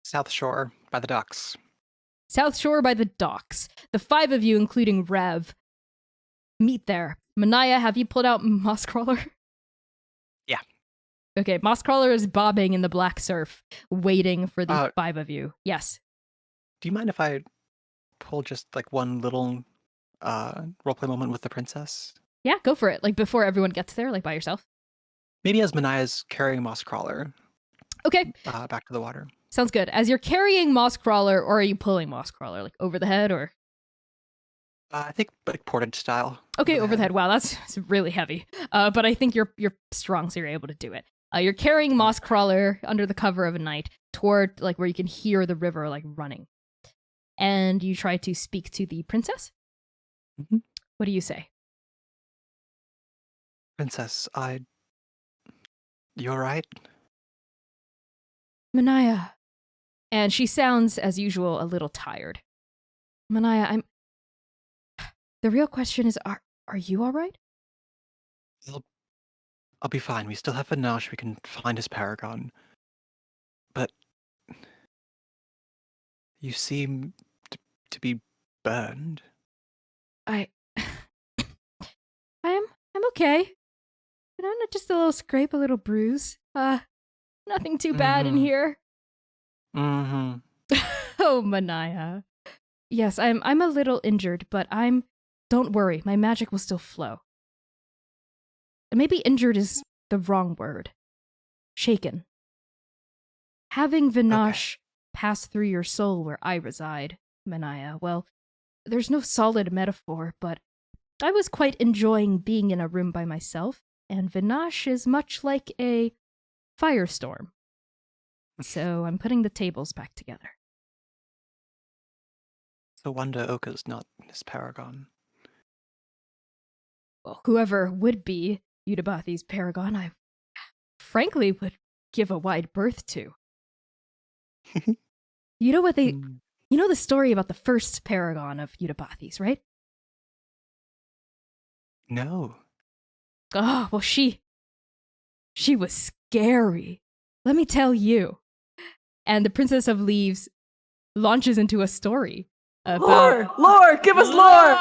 South Shore by the docks.
South Shore by the docks. The 5 of you, including Rev, meet there. Manaya, have you pulled out Mosscrawler?
Yeah.
Okay, Mosscrawler is bobbing in the black surf, waiting for the 5 of you. Yes.
Do you mind if I pull just like one little roleplay moment with the princess?
Yeah, go for it. Like before everyone gets there, like by yourself.
Maybe as Manaya's carrying Mosscrawler
Okay.
back to the water.
Sounds good. As you're carrying Mosscrawler, or are you pulling Mosscrawler, like over the head, or?
I think like portage style.
Okay, over the head. Wow, that's really heavy. But I think you're strong, so you're able to do it. You're carrying Mosscrawler under the cover of a night toward like where you can hear the river like running, and you try to speak to the princess.
Mm-hmm.
What do you say?
Princess, you all right?
Manaya. And she sounds, as usual, a little tired. Manaya, the real question is, are you all right?
I'll be fine. We still have Vinash. We can find his paragon. But you seem to be burned.
I'm okay. You know, just a little scrape, a little bruise. Nothing too bad in here.
Mm-hmm.
Oh, Manaya. Yes, I'm a little injured, but don't worry, my magic will still flow. Maybe injured is the wrong word. Shaken. Having Vinash pass through your soul where I reside, Manaya, well, there's no solid metaphor, but I was quite enjoying being in a room by myself, and Vinash is much like a firestorm. So I'm putting the tables back together.
So Wanda Oka's not his paragon.
Well, whoever would be Yudabathi's paragon, I frankly would give a wide berth to. You know what you know the story about the first paragon of Yudabathi's, right?
No.
Oh, well, she was scary. Let me tell you. And the Princess of Leaves launches into a story about
Lore, give us lore.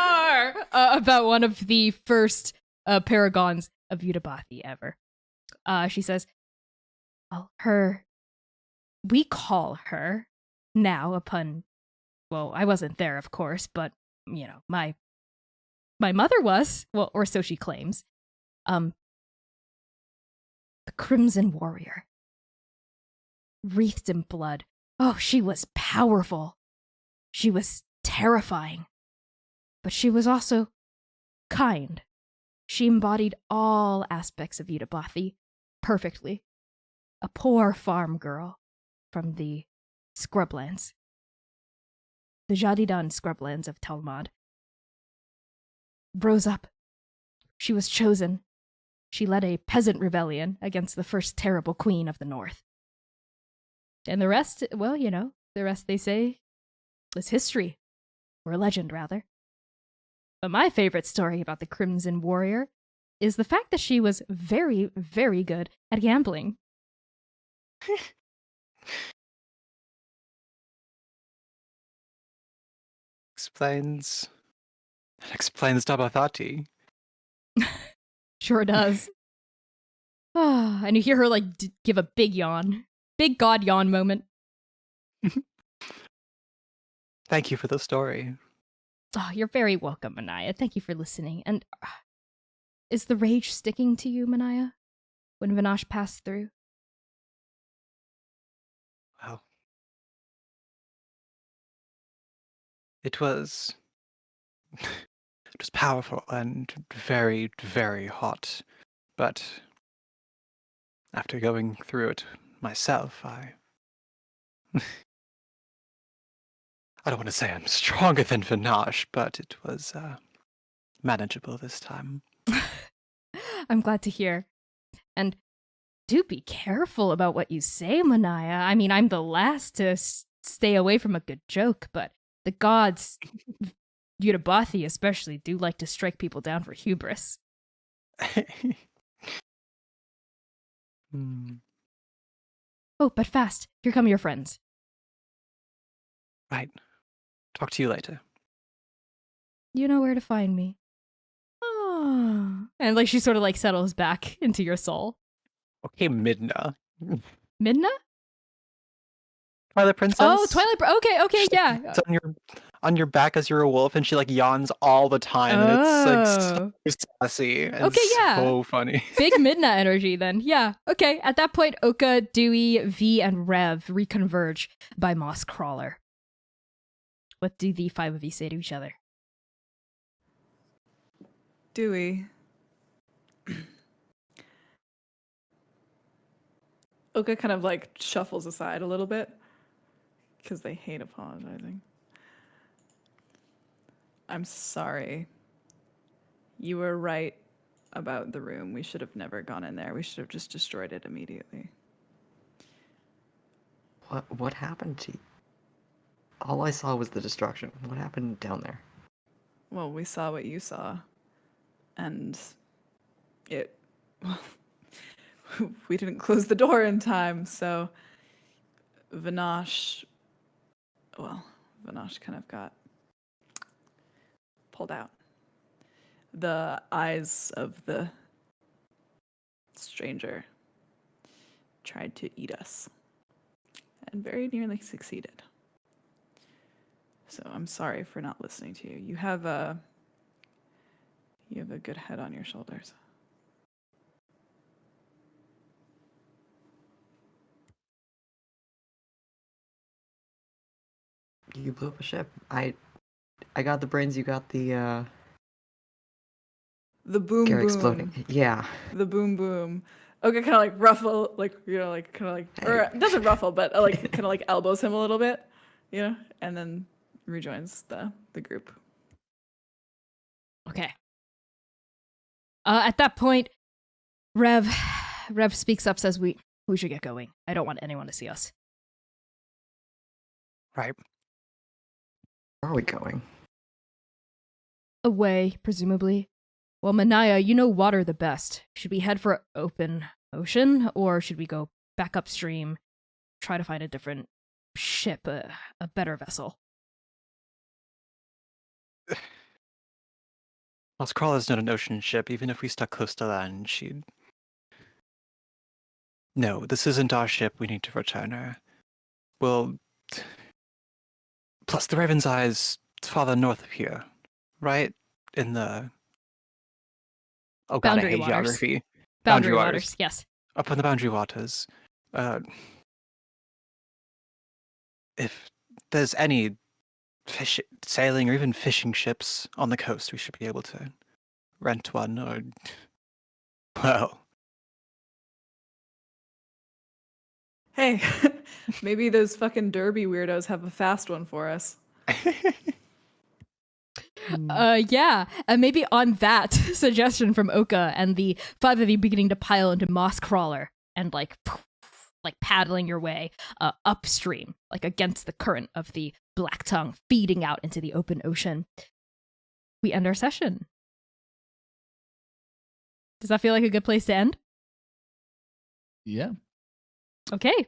About one of the first paragons of Yudabathi ever. She says, we call her now upon, well, I wasn't there, of course, but, you know, my mother was, well, or so she claims, the Crimson Warrior. Wreathed in blood. Oh, she was powerful. She was terrifying. But she was also kind. She embodied all aspects of Yudabathi perfectly. A poor farm girl from the scrublands. The Jadidan scrublands of Talmud. Rose up. She was chosen. She led a peasant rebellion against the first terrible queen of the north. And the rest, well, you know, the rest they say is history. Or a legend, rather. But my favorite story about the Crimson Warrior is the fact that she was very, very good at gambling.
Explains Dabathati.
Sure does. And you hear her, like, give a big yawn. Big god yawn moment.
Thank you for the story.
Oh, you're very welcome, Manaya. Thank you for listening. And Is the rage sticking to you, Manaya? When Vinash passed through?
Well, it was powerful and very, very hot. But after going through it myself, I don't want to say I'm stronger than Vinash, but it was manageable this time.
I'm glad to hear. And do be careful about what you say, Manaya. I mean, I'm the last to stay away from a good joke, but the gods, Yutabathi especially, do like to strike people down for hubris. Oh, but fast. Here come your friends.
Right. Talk to you later.
You know where to find me. Oh. And like she sort of like settles back into your soul.
Okay, Midna.
Midna?
Twilight Princess?
Oh, okay,
She,
yeah.
It's on your back as you're a wolf, and she like yawns all the time, and it's like so sassy and
Okay, yeah.
so funny.
Big Midna energy then. Yeah. Okay. At that point, Oka, Dewey, V, and Rev reconverge by Moss Crawler. What do the five of you say to each other?
Dewey. Oka kind of like shuffles aside a little bit because they hate apologizing. I'm sorry. You were right about the room. We should have never gone in there. We should have just destroyed it immediately.
What happened to you? All I saw was the destruction. What happened down there?
Well, we saw what you saw. And it... we didn't close the door in time, so Vinash kind of got pulled out. The eyes of the stranger tried to eat us and very nearly succeeded. So I'm sorry for not listening to you. You have a good head on your shoulders.
You blew up a ship. I got the brains. You got the
boom
gear
boom.
exploding. Yeah.
The boom boom. Okay, kind of like ruffle, like or doesn't ruffle, but like kind of like elbows him a little bit, and then rejoins the group.
Okay. At that point, Rev speaks up, says we should get going. I don't want anyone to see us.
Right.
Where are we going?
Away, presumably. Well, Manaya, you know water the best. Should we head for open ocean, or should we go back upstream, try to find a different ship, a better vessel?
Well, Skrull is not an ocean ship. Even if we stuck close to land, she'd... No, this isn't our ship. We need to return her. Well... Plus, the Raven's Eye is farther north of here, right? In the... Oh god,
Boundary
I hate
waters.
geography.
Boundary waters, yes.
Up in the boundary waters. If there's any sailing or even fishing ships on the coast, we should be able to rent one or... Well...
Hey, maybe those fucking derby weirdos have a fast one for us.
Yeah. Maybe on that suggestion from Oka and the five of you beginning to pile into Moss Crawler and like paddling your way upstream, like against the current of the Black Tongue feeding out into the open ocean. We end our session. Does that feel like a good place to end?
Yeah.
Okay.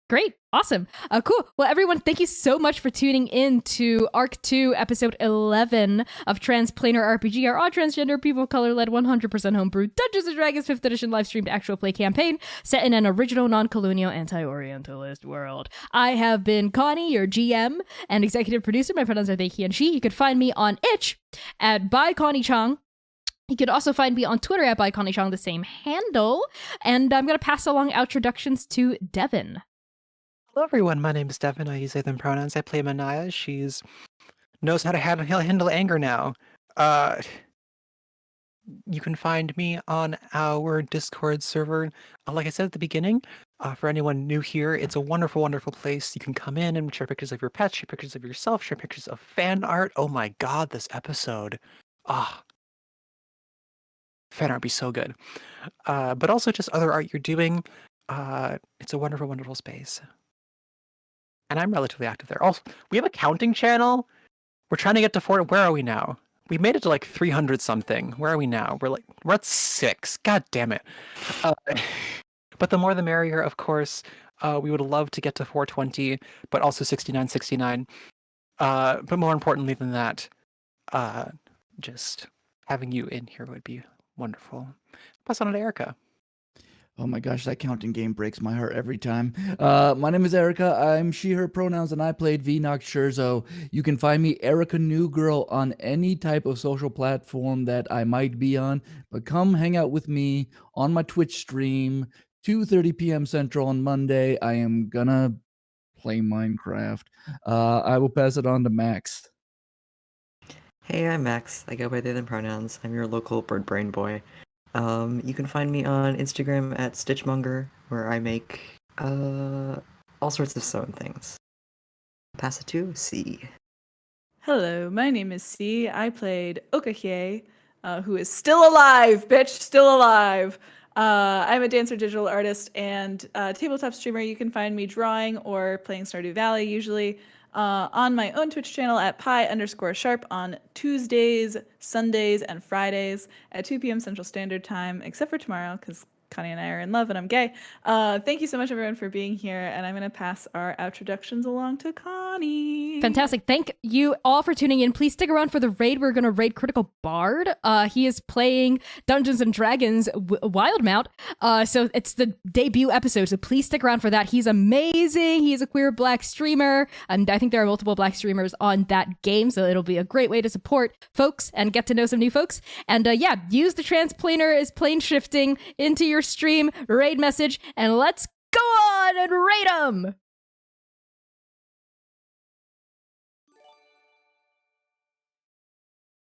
Great. Awesome. Cool. Well, everyone, thank you so much for tuning in to Arc 2, Episode 11 of Transplanar RPG, our all transgender, people of color-led, 100% homebrew Dungeons & Dragons 5th edition live-streamed actual play campaign set in an original non-colonial anti-orientalist world. I have been Connie, your GM and executive producer. My pronouns are they, he, and she. You could find me on itch at by Connie Chong. You can also find me on Twitter at ByConnieChong, the same handle. And I'm going to pass along introductions to Devin.
Hello, everyone. My name is Devin. I use they, them pronouns. I play Manaya. She's knows how to handle anger now. You can find me on our Discord server. Like I said at the beginning, for anyone new here, it's a wonderful, wonderful place. You can come in and share pictures of your pets, share pictures of yourself, share pictures of fan art. Oh my god, this episode. Fan art be so good. But also just other art you're doing. It's a wonderful, wonderful space. And I'm relatively active there. Also, we have a counting channel. We're trying to get to 4. Where are we now? We made it to like 300 something. Where are we now? We're at 6. God damn it. But the more the merrier, of course. We would love to get to 420, but also 6969. But more importantly than that, just having you in here would be wonderful. Pass on to Erica.
Oh my gosh, that counting game breaks my heart every time. My name is Erica. I'm she, her pronouns, and I played V-Noct Scherzo. You can find me, Erica New Girl, on any type of social platform that I might be on. But come hang out with me on my Twitch stream, 2:30 p.m. Central on Monday. I am gonna play Minecraft. I will pass it on to Max.
Hey, I'm Max. I go by they, them pronouns. I'm your local bird brain boy. You can find me on Instagram at Stitchmonger, where I make all sorts of sewn things. Pass it to C.
Hello, my name is C. I played Okahye, who is still alive, bitch, still alive. I'm a dancer, digital artist, and tabletop streamer. You can find me drawing or playing Stardew Valley usually on my own Twitch channel at pi_sharp on Tuesdays, Sundays, and Fridays at 2 p.m. Central Standard Time, except for tomorrow, because Connie and I are in love and I'm gay. Thank you so much, everyone, for being here, and I'm going to pass our introductions along to Connie.
Fantastic. Thank you all for tuning in. Please stick around for the raid. We're going to raid Critical Bard. He is playing Dungeons & Dragons Wildmount. So it's the debut episode, so please stick around for that. He's amazing. He's a queer black streamer, and I think there are multiple black streamers on that game, so it'll be a great way to support folks and get to know some new folks. And use the Transplanar as plane shifting into your stream, raid message, and let's go on and raid them!